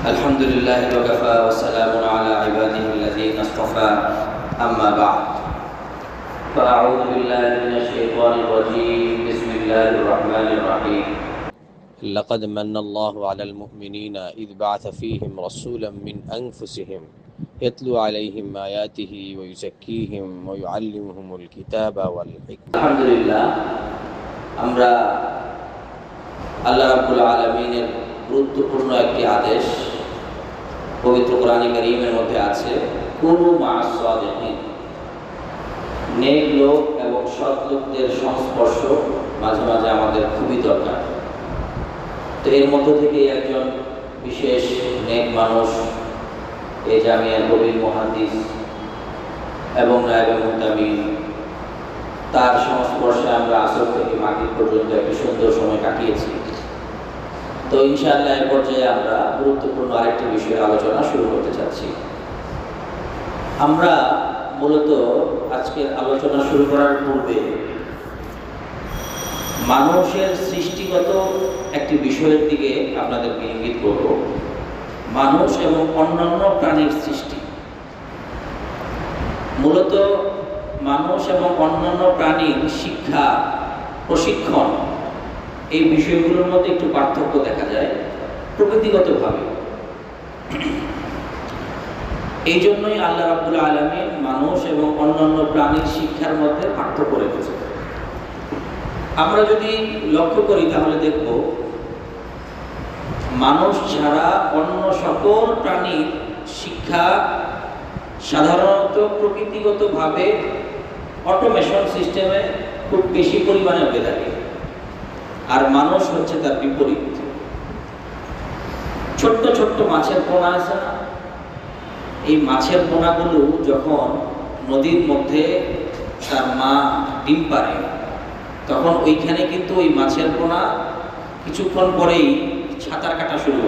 الحمد لله وكفى وسلام على عباده الذين اصطفى أما بعد فأعوذ بالله من الشيطان الرجيم بسم الله الرحمن الرحيم لقد من الله على المؤمنين إذ بعث فيهم رسولا من أنفسهم يتلو عليهم آياته ويزكيهم ويعلمهم الكتاب والحكمة الحمد لله আমরা আল্লাহ রাব্বুল আলামিনের গুরুত্বপূর্ণ একটি আদেশ পবিত্র কোরআনে কারীমের মধ্যে আছে কুনু মা'আস সাদিকিন, নেক লোক এবং সৎ লোকদের সংস্পর্শ মাঝে মাঝে আমাদের খুবই দরকার। তো এর মধ্য থেকে একজন বিশেষ নেক মানুষ এই জামিয়ার কবির মুহাদ্দিস এবং নায়েবে মুহতামিম, তার সংস্পর্শে আমরা আসর থেকে মাগরিব পর্যন্ত একটি সুন্দর সময় কাটিয়েছি। তো ইনশাআল্লাহ এই পর্যায়ে আমরা গুরুত্বপূর্ণ আরেকটি বিষয়ের আলোচনা শুরু করতে চাচ্ছি। আমরা মূলত আজকের আলোচনা শুরু করার পূর্বে মানুষের সৃষ্টিগত একটি বিষয়ের দিকে আপনাদেরকে ইঙ্গিত করব। মানুষ এবং অন্যান্য প্রাণীর সৃষ্টি, মূলত মানুষ এবং অন্যান্য প্রাণীর শিক্ষা, প্রশিক্ষণ, এই বিষয়গুলোর মধ্যে একটু পার্থক্য দেখা যায় প্রকৃতিগতভাবে। এই জন্যই আল্লাহ রাব্বুল আলামিন মানুষ এবং অন্যান্য প্রাণীর শিক্ষার মধ্যে পার্থক্য রেখেছে। আমরা যদি লক্ষ্য করি তাহলে দেখব মানুষ ছাড়া অন্য সকল প্রাণীর শিক্ষা সাধারণত প্রকৃতিগতভাবে অটোমেশন সিস্টেমে খুব বেশি পরিমাণে হয়ে থাকে, আর মানুষ হচ্ছে তার বিপরীত। ছোট্ট ছোট্ট মাছের পোনা আছে না, এই মাছের পোনাগুলো যখন নদীর মধ্যে তার মা ডিম পারে, তখন ওইখানে কিন্তু ওই মাছের পোনা কিছুক্ষণ পরেই সাঁতার কাটা শুরু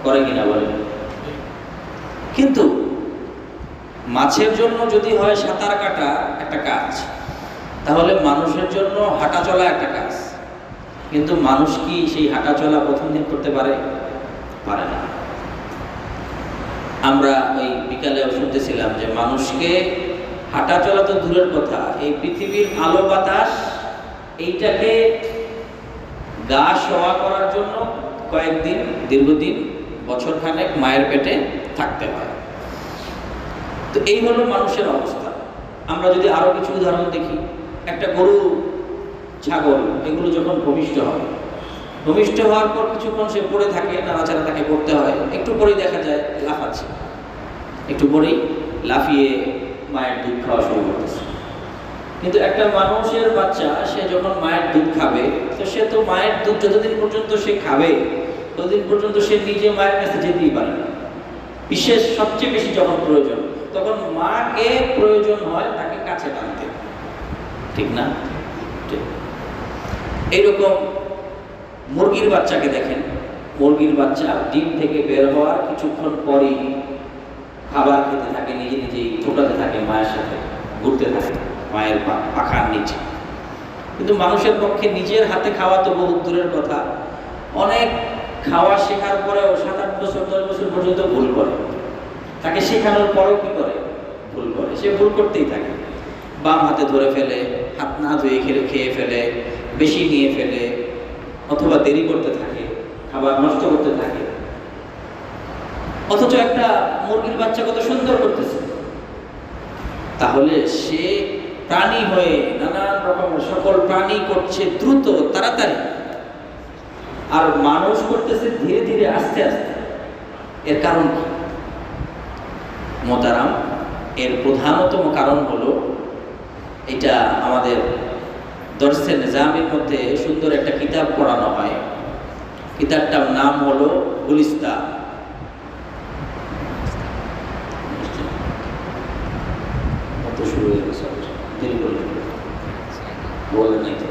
করে কিনা বলেন? কিন্তু মাছের জন্য যদি হয় সাঁতার কাটা একটা কাজ, তাহলে মানুষের জন্য হাঁটা চলা একটা কাজ। কিন্তু মানুষ কি সেই হাঁটা চলা প্রথম দিন করতে পারে না। আমরা ওই বিকালেও শুনতেছিলাম যে মানুষকে হাঁটা চলা তো দূরের কথা, এই পৃথিবীর আলো বাতাস এইটাকে গা সওয়া করার জন্য কয়েকদিন, দীর্ঘদিন, বছরখানেক মায়ের পেটে থাকতে হয়। তো এই হলো মানুষের অবস্থা। আমরা যদি আরো কিছু উদাহরণ দেখি, একটা গরু, ছাগল, এগুলো যখন ভূমিষ্ঠ হওয়ার পর কিছুক্ষণ সে পড়ে থাকে, নাড়াচাড়া তাকে করতে হয়, একটু পরেই দেখা যায় লাফাচ্ছে, একটু পরেই লাফিয়ে মায়ের দুধ খাওয়া শুরু করতেছে। কিন্তু একটা মানুষের বাচ্চা, সে যখন মায়ের দুধ খাবে, তো সে তো মায়ের দুধ যতদিন পর্যন্ত সে খাবে ততদিন পর্যন্ত সে নিজে মায়ের কাছে যেতেই পারে না। বিশেষ সবচেয়ে বেশি যখন প্রয়োজন, তখন মাকে প্রয়োজন হয় তাকে কাছে টানতে, ঠিক না? এইরকম মুরগির বাচ্চাকে দেখেন, মুরগির বাচ্চা ডিম থেকে বের হওয়ার কিছুক্ষণ পরেই খাবার খেতে থাকে, নিজে নিজেই ছোটাতে থাকে, মায়ের সাথে ঘুরতে থাকে মায়ের পাখার নিচে। কিন্তু মানুষের পক্ষে নিজের হাতে খাওয়া তো বহু দূরের কথা, অনেক খাওয়া শেখার পরেও 7-8 বছর 10 বছর পর্যন্ত ভুল করে। তাকে শেখানোর পরও কি করে? ভুল করে। সে ভুল করতেই থাকে, বাম হাতে ধরে ফেলে, হাত না ধুয়ে খেয়ে ফেলে, বেশি নিয়ে ফেলে, অথবা দেরি করতে থাকে, খাবার নষ্ট করতে থাকে। অথচ একটা মুরগির বাচ্চা কত সুন্দর করতেছে। তাহলে সে প্রাণী হয়ে নানান রকমের সকল প্রাণী করছে দ্রুত, তাড়াতাড়ি, আর মানুষ করতেছে ধীরে ধীরে, আস্তে আস্তে। এর কারণ কি মোহতারাম? এর প্রধানতম কারণ হলো, এটা আমাদের দর্সে নিজামের মধ্যে সুন্দর একটা কিতাব পড়ানো হয়। কিতাবটার নাম হলো গুলিস্তা। শুরু হয়ে গেছে, দেরি করলেন, বলেন নাই তো।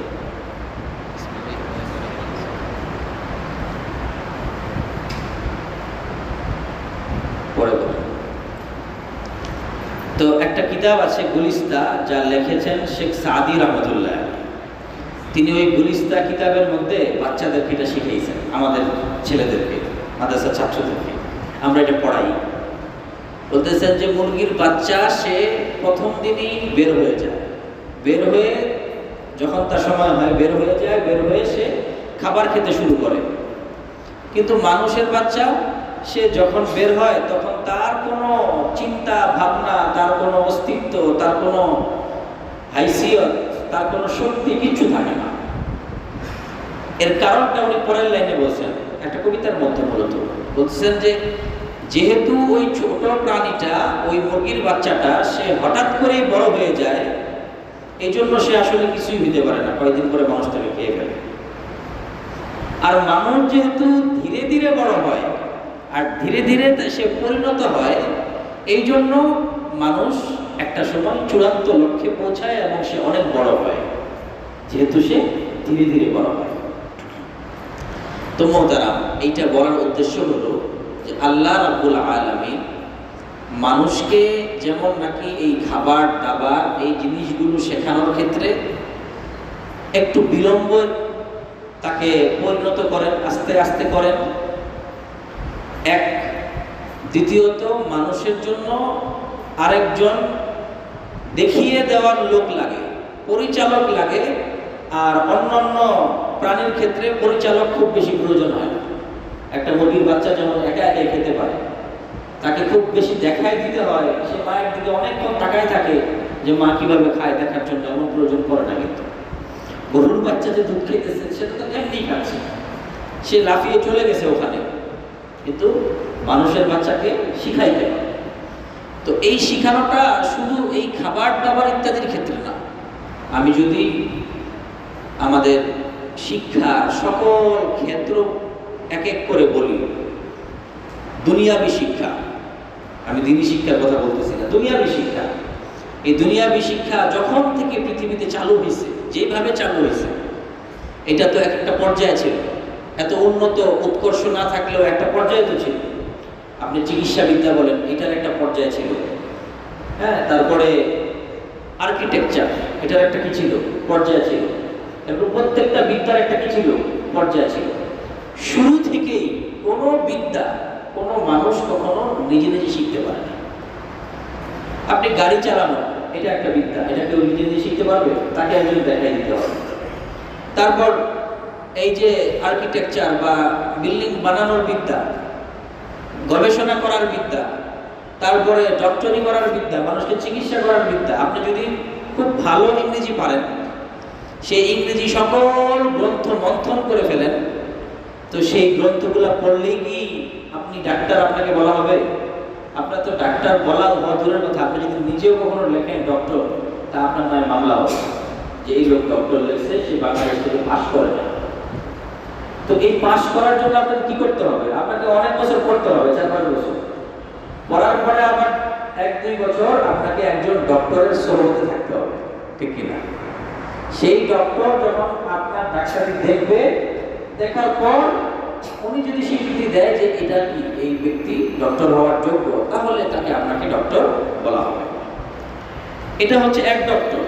পরে বলেন। তো একটা কিতাব আছে গুলিস্তা, যা লিখেছেন শেখ সাদি রহমতুল্লাহ। তিনি ওই গুলিস্তা কিতাবের মধ্যে বাচ্চাদেরকে এটা শিখিয়েছেন, আমাদের ছেলেদেরকে, মাদ্রাসার ছাত্রদেরকে। আমরা এটা পড়াই। বলতেছেন যে মুরগির বাচ্চা সে প্রথম দিনই বের হয়ে যায়, বের হয়ে যখন তার সময় হয় বের হয়ে যায়, বের হয়ে সে খাবার খেতে শুরু করে। কিন্তু মানুষের বাচ্চা সে যখন বের হয় তখন তার কোনো চিন্তা ভাবনা, তার কোনো অস্তিত্ব, তার কোনো হাইসিয়ত, তার কোনো শক্তি কিছু থাকে না। এর কারণটা উনি পরের লাইনে বলছেন, একটা কবিতার মধ্যে মূলত বলছেন যে যেহেতু ওই ছোট প্রাণীটা, ওই মুরগির বাচ্চাটা সে হঠাৎ করেই বড় হয়ে যায়, এই জন্য সে আসলে কিছুই হইতে পারে না, কয়েকদিন পরে মানুষ তাকে খেয়ে ফেলে। আর মানুষ যেহেতু ধীরে ধীরে বড় হয় আর ধীরে ধীরে সে পরিণত হয়, এই জন্য মানুষ একটা সময় চূড়ান্ত লক্ষ্যে পৌঁছায় এবং সে অনেক বড় হয়, যেহেতু সে ধীরে ধীরে বড় হয়। তো মোহতারাম, এইটা বলার উদ্দেশ্য হলো যে আল্লাহ রাব্বুল আলামিন মানুষকে যেমন নাকি এই খাবার দাবার এই জিনিসগুলো শেখানোর ক্ষেত্রে একটু বিলম্ব তাকে পরিণত করেন, আস্তে আস্তে করেন, এক। দ্বিতীয়ত মানুষের জন্য আরেকজন দেখিয়ে দেওয়ার লোক লাগে, পরিচালক লাগে। আর অন্যান্য প্রাণীর ক্ষেত্রে পরিচালক খুব বেশি প্রয়োজন হয় না। একটা মুরগির বাচ্চা যেমন একা একাই খেতে পারে, তাকে খুব বেশি দেখাই দিতে হয়, সে মায়ের দিকে অনেকক্ষণ তাকায় থাকে যে মা কিভাবে খায় দেখার জন্য, এমন প্রয়োজন পড়ে না। কিন্তু গরুর বাচ্চা যে দুধ খেতেছে সেটা তো এমনি খাচ্ছে, সে লাফিয়ে চলে গেছে ওখানে, কিন্তু মানুষের বাচ্চাকে শিখাইতে হয়। তো এই শিখানোটা শুধু এই খাবার দাবার ইত্যাদির ক্ষেত্রে না। আমি যদি আমাদের শিক্ষা সকল ক্ষেত্র এক এক করে বলি, দুনিয়াবি শিক্ষা, আমি দিনী শিক্ষার কথা বলতেছি না, দুনিয়াবি শিক্ষা। এই দুনিয়াবি শিক্ষা যখন থেকে পৃথিবীতে চালু হয়েছে, যেভাবে চালু হয়েছে, এটা তো এক একটা পর্যায়ে ছিল। এত উন্নত উৎকর্ষ না থাকলেও একটা পর্যায়ে তো ছিল। আপনি চিকিৎসা বিদ্যা বলেন, এটার একটা পর্যায়ে ছিল, হ্যাঁ। তারপরে আর্কিটেকচার, এটার একটা কি ছিল, পর্যায়ে ছিল। এবং প্রত্যেকটা বিদ্যার একটা কি ছিল, পর্যায়ে ছিল। শুরু থেকেই কোনো বিদ্যা কোনো মানুষ কখনো নিজে নিজে শিখতে পারে না। আপনি গাড়ি চালানো, এটা একটা বিদ্যা, এটা কেউ নিজে নিজে শিখতে পারবে? তাকে একজন দেখাই দিতে হবে। তারপর এই যে আর্কিটেকচার বা বিল্ডিং বানানোর বিদ্যা, গবেষণা করার বিদ্যা, তারপরে ডক্টরি করার বিদ্যা, মানুষকে চিকিৎসা করার বিদ্যা। আপনি যদি খুব ভালো ইংরেজি পারেন, সেই ইংরেজি সকল গ্রন্থ মন্থন করে ফেলেন, তো সেই গ্রন্থগুলো পড়লেই কি আপনি ডাক্তার আপনাকে বলা হবে? আপনার তো ডাক্তার বলা হওয়া দূরের কথা, আপনি যদি নিজেও কখনো লেখেন ডক্টর, তা আপনার নামে মামলা হবে যে এই লোক ডক্টর লেখছে, সে বাংলাদেশ থেকে পাস করে না। তো এই পাস করার জন্য আপনাকে কি করতে হবে? আপনাকে অনেক বছর পড়তে হবে, 4-5 বছর পড়ার পরে আবার 1-2 বছর আপনাকে একজন ডক্টরের সোহবতে থাকতে হবে, ঠিক কিনা? সেই ডক্টর যখন আপনার ডাক্তারি দেখবে, দেখার পর উনি যদি স্বীকৃতি দেয় যে এটা কি এই ব্যক্তি ডক্টর হওয়ার যোগ্য, তাহলে তাকে আপনাকে ডক্টর বলা হবে। এটা হচ্ছে এক ডক্টর।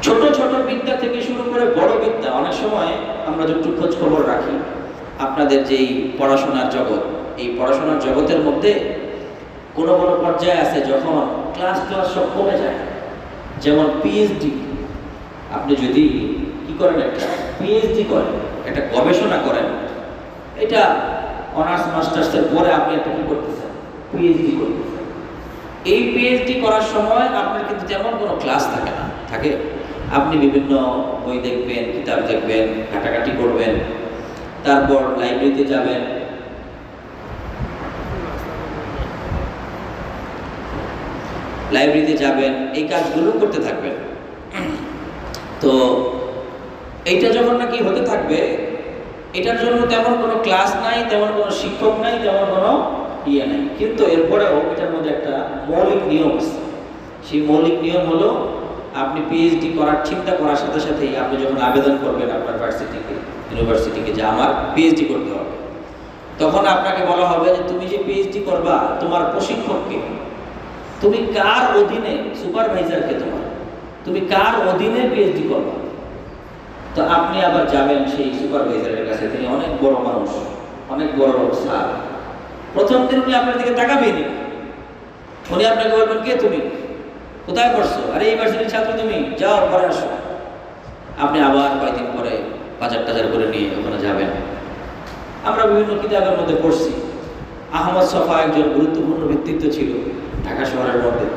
ছোট ছোট বিদ্যা থেকে শুরু করে বড় বিদ্যা, অনেক সময় আমরা একটু খোঁজ খবর রাখি আপনাদের যেই পড়াশোনার জগৎ, এই পড়াশোনার জগতের মধ্যে কোনো কোনো পর্যায়ে আছে যখন ক্লাস সব কমে যায়। যেমন পিএইচডি, আপনি যদি কি করেন, একটা পিএইচডি করেন, একটা গবেষণা করেন, এটা অনার্স মাস্টার্সের পরে আপনি একটা কি করতেছেন, পিএইচডি করতেছেন। এই পিএইচডি করার সময় আপনার কিন্তু তেমন কোনো ক্লাস থাকে না, থাকে আপনি বিভিন্ন বই দেখবেন, কিতাব দেখবেন, ঘাটাঘাটি করবেন, তারপর লাইব্রেরিতে যাবেন, এই কাজগুলো করতে থাকবেন। তো এইটা যখন নাকি হতে থাকবে, এটার জন্য তেমন কোনো ক্লাস নাই, তেমন কোনো শিক্ষক নাই, তেমন কোনো ইয়ে নাই, কিন্তু এরপরেও এটার মধ্যে একটা মৌলিক নিয়ম আছে। সেই মৌলিক নিয়ম হলো, আপনি পিএইচডি করার চিন্তা করার সাথে সাথেই আপনি যখন আবেদন করবেন আপনার ইউনিভার্সিটিকে যে আমার পিএইচডি করতে হবে, তখন আপনাকে বলা হবে যে তুমি যে পিএইচডি করবা, তোমার প্রশিক্ষককে, তুমি কার অধীনে, সুপারভাইজারকে তুমি কার অধীনে পিএইচডি করবা। তো আপনি আবার যাবেন সেই সুপারভাইজারের কাছে, তিনি অনেক বড় মানুষ, অনেক বড় স্যার, প্রথম দিন উনি আপনার দিকে তাকাবেই না। উনি আপনাকে বলবেন, কে তুমি, কোথায় পড়ছো? আরে এই ভার্সিটির ছাত্র তুমি, যাও পরে আসো। আপনি আবার কয়েকদিন পরে বাজার টাজার করে নিয়ে ওখানে যাবেন। আমরা বিভিন্ন কিতাবের মধ্যে পড়ছি, আহমদ সফা একজন গুরুত্বপূর্ণ ব্যক্তিত্ব ছিল ঢাকা শহরের মধ্যে।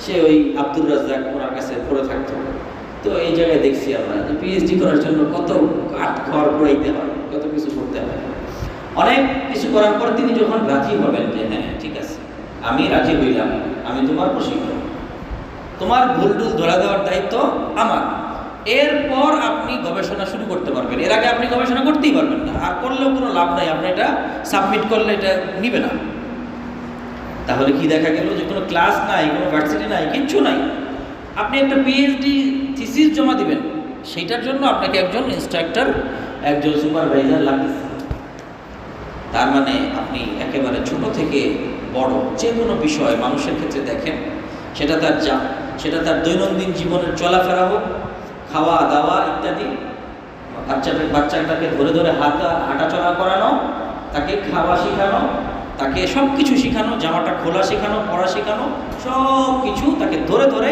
সে ওই আব্দুর রাজ্জাক ওনার কাছে পড়ে থাকতো। তো এই জায়গায় দেখছি আমরা যে পিএইচডি করার জন্য কত কাঠ খড় পড়াইতে হয়, কত কিছু করতে হয়। অনেক কিছু করার পর তিনি যখন রাজি হবেন যে হ্যাঁ ঠিক আছে, আমি রাজি হইলাম, আমি তোমার প্রশিক্ষক, তোমার ভুল টুল ধরা দেওয়ার দায়িত্ব আমার, এরপর আপনি গবেষণা শুরু করতে পারবেন। এর আগে আপনি গবেষণা করতেই পারবেন না, আর করলেও কোনো লাভ নাই, আপনি এটা সাবমিট করলে এটা নিবে না। তাহলে কি দেখা গেল যে কোনো ক্লাস নাই, কোনো ভার্সিটি নাই, কিচ্ছু নাই। আপনি একটা পিএইচডি থিসিস জমা দিবেন, সেইটার জন্য আপনাকে একজন ইনস্ট্রাক্টর, একজন সুপারভাইজার লাগতেছে। তার মানে আপনি একেবারে ছোট থেকে বড় যে কোনো বিষয় মানুষের ক্ষেত্রে দেখেন, সেটা তার দৈনন্দিন জীবনের চলাফেরা হোক, খাওয়া দাওয়া ইত্যাদি, বাচ্চাটাকে ধরে ধরে হাঁটাচলা করানো, তাকে খাওয়া শেখানো, তাকে সব কিছু শেখানো, জামাটা খোলা শেখানো, পড়া শেখানো, সব কিছু তাকে ধরে ধরে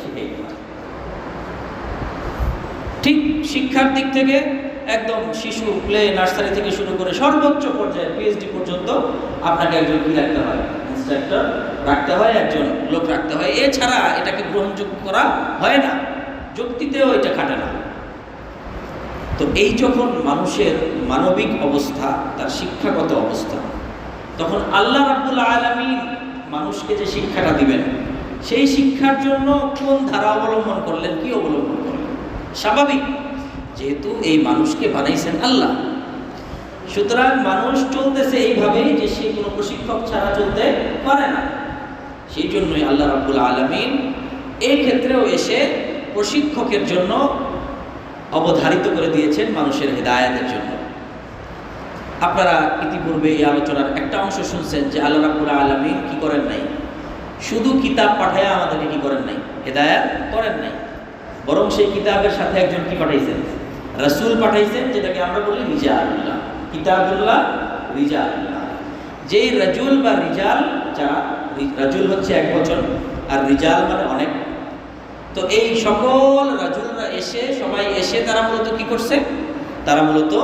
শিখিয়ে দেওয়া। ঠিক শিক্ষার দিক থেকে একদম শিশু প্লে নার্সারি থেকে শুরু করে সর্বোচ্চ পর্যায়ে পিএইচডি পর্যন্ত আপনাকে একজন কি রাখতে হয়, ইনস্ট্রাক্টর রাখতে হয়, একজন লোক রাখতে হয়। এছাড়া এটাকে গ্রহণযোগ্য করা হয় না, যুক্তিতেও এটা খাটে না। তো এই যখন মানুষের মানবিক অবস্থা, তার শিক্ষাগত অবস্থা, তখন আল্লাহ রাব্বুল আলামিন মানুষকে যে শিক্ষাটা দিবেন, সেই শিক্ষার জন্য কোন ধারা অবলম্বন করলেন, কি অবলম্বন করলেন? স্বাভাবিক, যেহেতু এই মানুষকে বানাইছেন আল্লাহ, সুতরাং মানুষ চলতেছে এইভাবেই যে সে কোনো প্রশিক্ষক ছাড়া চলতে পারে না। সেই জন্যই আল্লাহ রাব্বুল আলামিন এই ক্ষেত্রেও এসে প্রশিক্ষকের জন্য অবধারিত করে দিয়েছেন মানুষের হিদায়াতের জন্য। আপনারা ইতিপূর্বে এই আলোচনার একটা অংশ শুনছেন যে আল্লাহ রাব্বুল আলামিন কি করেন নাই, শুধু কিতাব পাঠায় আমাদেরকে কি করেন নাই, হিদায়াত করেন নাই, বরং সেই কিতাবের সাথে একজন কি পাঠাইছেন, রাসূল পাঠাইছেন, যেটাকে আমরা বলি রিজালুল্লাহ, কিতাবুল্লাহ, রিজালুল্লাহ। যেই রাজুল বা রিজাল, যারা রাজুল হচ্ছে এক বচন আর রিজাল মানে অনেক, তো এই সকল রাজুলরা এসে, সবাই এসে তারা মূলত কি করছে, তারা মূলত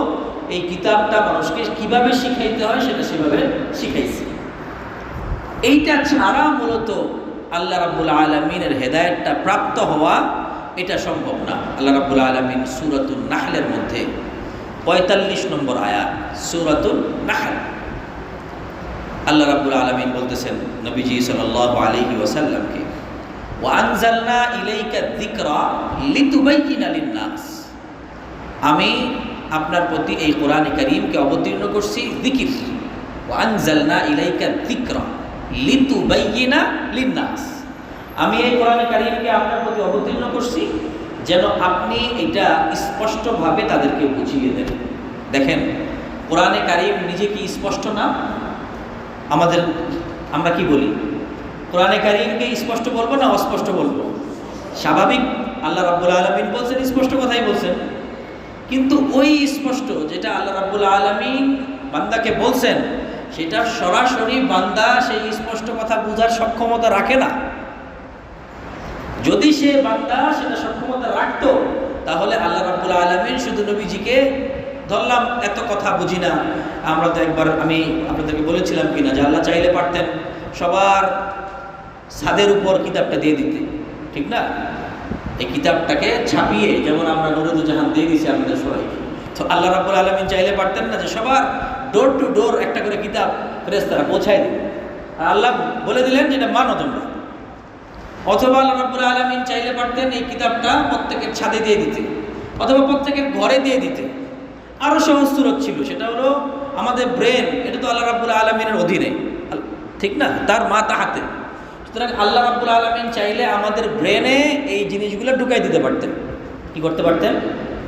এই কিতাবটা মানুষকে কিভাবে শিখাইতে হয় সেটা সেভাবে শিখাইছে। এইটা ছাড়া মূলত আল্লাহ রাব্বুল আলামিনের হেদায়েতটা প্রাপ্ত হওয়া এটা সম্ভব না। আল্লাহ রাব্বুল আলামিন সূরাতুন নাহলের মধ্যে ৪৫ নম্বর আয়াত, সূরাতুন নাহল, আল্লাহ রাব্বুল আলামিন বলতেছেন নবীজি সাল্লাল্লাহু আলাইহি ওয়াসাল্লামকে, ওয়া আনজালনা ইলাইকা যিকরা লিতুবাইয়িনা লিন-নাস, আমি আপনার প্রতি এই কোরআনে কারীমকে অবতীর্ণ করছি যিকির, ওয়া আনজালনা ইলাইকা যিকরা লিতুবাইয়িনা লিন-নাস, আমি এই কোরআনে কারীমকে আপনার প্রতি অবতীর্ণ করছি যেন আপনি এটা স্পষ্টভাবে তাদেরকে বুঝিয়ে দেন। দেখেন, কোরআনে কারীম নিজে কি স্পষ্ট না? আমরা কি বলি, কোরআনে কারীমকে স্পষ্ট বলবো না অস্পষ্ট বলবো? স্বাভাবিক, আল্লাহ রাব্বুল আলামিন বলছেন, স্পষ্ট কথাই বলছেন। কিন্তু ওই স্পষ্ট যেটা আল্লাহ রাব্বুল আলামিন বান্দাকে বলছেন, সেটা সরাসরি বান্দা সেই স্পষ্ট কথা বোঝার সক্ষমতা রাখে না। যদি সে বান্দা সেটা সক্ষমতা রাখতো, তাহলে আল্লাহ রাব্বুল আলামিন শুধু নবীজিকে ধরলাম, এত কথা বুঝি না, আমরা তো একবার আমি আপনাদেরকে বলেছিলাম কিনা যে আল্লাহ চাইলে পারতেন সবার ছাদের উপর কিতাবটা দিয়ে দিতে, ঠিক না? এই কিতাবটাকে ছাপিয়ে যেমন আমরা নুরুল জাহান দিয়ে দিয়েছি আপনাদের সবাইকে, তো আল্লাহ রাব্বুল আলামিন চাইলে পারতেন না যে সবার ডোর টু ডোর একটা করে কিতাব ফেরেশতারা পৌঁছায় দিবে, আর আল্লাহ বলে দিলেন যেটা মানো তোমরা। অথবা আল্লাহ রাব্বুল আলামিন চাইলে পারতেন এই কিতাবটা প্রত্যেকের ছাদে দিয়ে দিতে, অথবা প্রত্যেকের ঘরে দিয়ে দিতে। আরও সহজ সুরত ছিল, সেটা হলো আমাদের ব্রেন, এটা তো আল্লাহ রাব্বুল আলামিনের অধীনে, ঠিক না, তার মাথা হাতে। সুতরাং আল্লাহ রাব্বুল আলামিন চাইলে আমাদের ব্রেনে এই জিনিসগুলো ঢুকাই দিতে পারতেন। কি করতে পারতেন?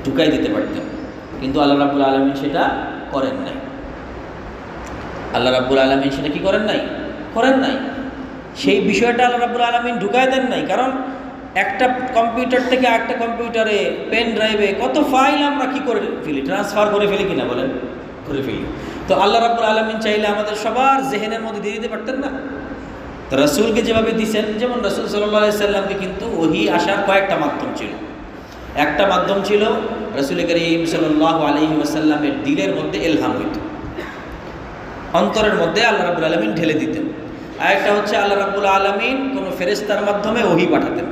ঢুকাই দিতে পারতেন। কিন্তু আল্লাহ রাব্বুল আলামিন সেটা করেন নাই। আল্লাহ রাব্বুল আলামিন সেটা কি করেন নাই? করেন নাই। সেই বিষয়টা আল্লাহ রাব্বুল আলামিন ঢুকাই দেন নাই, কারণ একটা কম্পিউটার থেকে একটা কম্পিউটারে, পেন ড্রাইভে কত ফাইল আমরা কি করে ফেলি, ট্রান্সফার করে ফেলি কিনা বলেন? করে ফেলি। তো আল্লাহ রাব্বুল আলামিন চাইলে আমাদের সবার জেহেনের মধ্যে দিয়ে দিতে পারতেন না? তো রাসূলকে যেভাবে দিয়েছেন, যেমন রাসূল সাল্লাল্লাহু আলাইহি সাল্লামকে কিন্তু ওহী আসার কয়েকটা মাধ্যম ছিল। একটা মাধ্যম ছিল রাসূল করিম সাল্লাল্লাহু আলাইহি ওয়াসাল্লামের দিলের মধ্যে ইলহাম হইত, অন্তরের মধ্যে আল্লাহ রাব্বুল আলামিন ঢেলে দিতেন। আর একটা হচ্ছে আল্লাহ রাব্বুল আলামিন কোনো ফেরেশতার মাধ্যমে ওহী পাঠাতেন।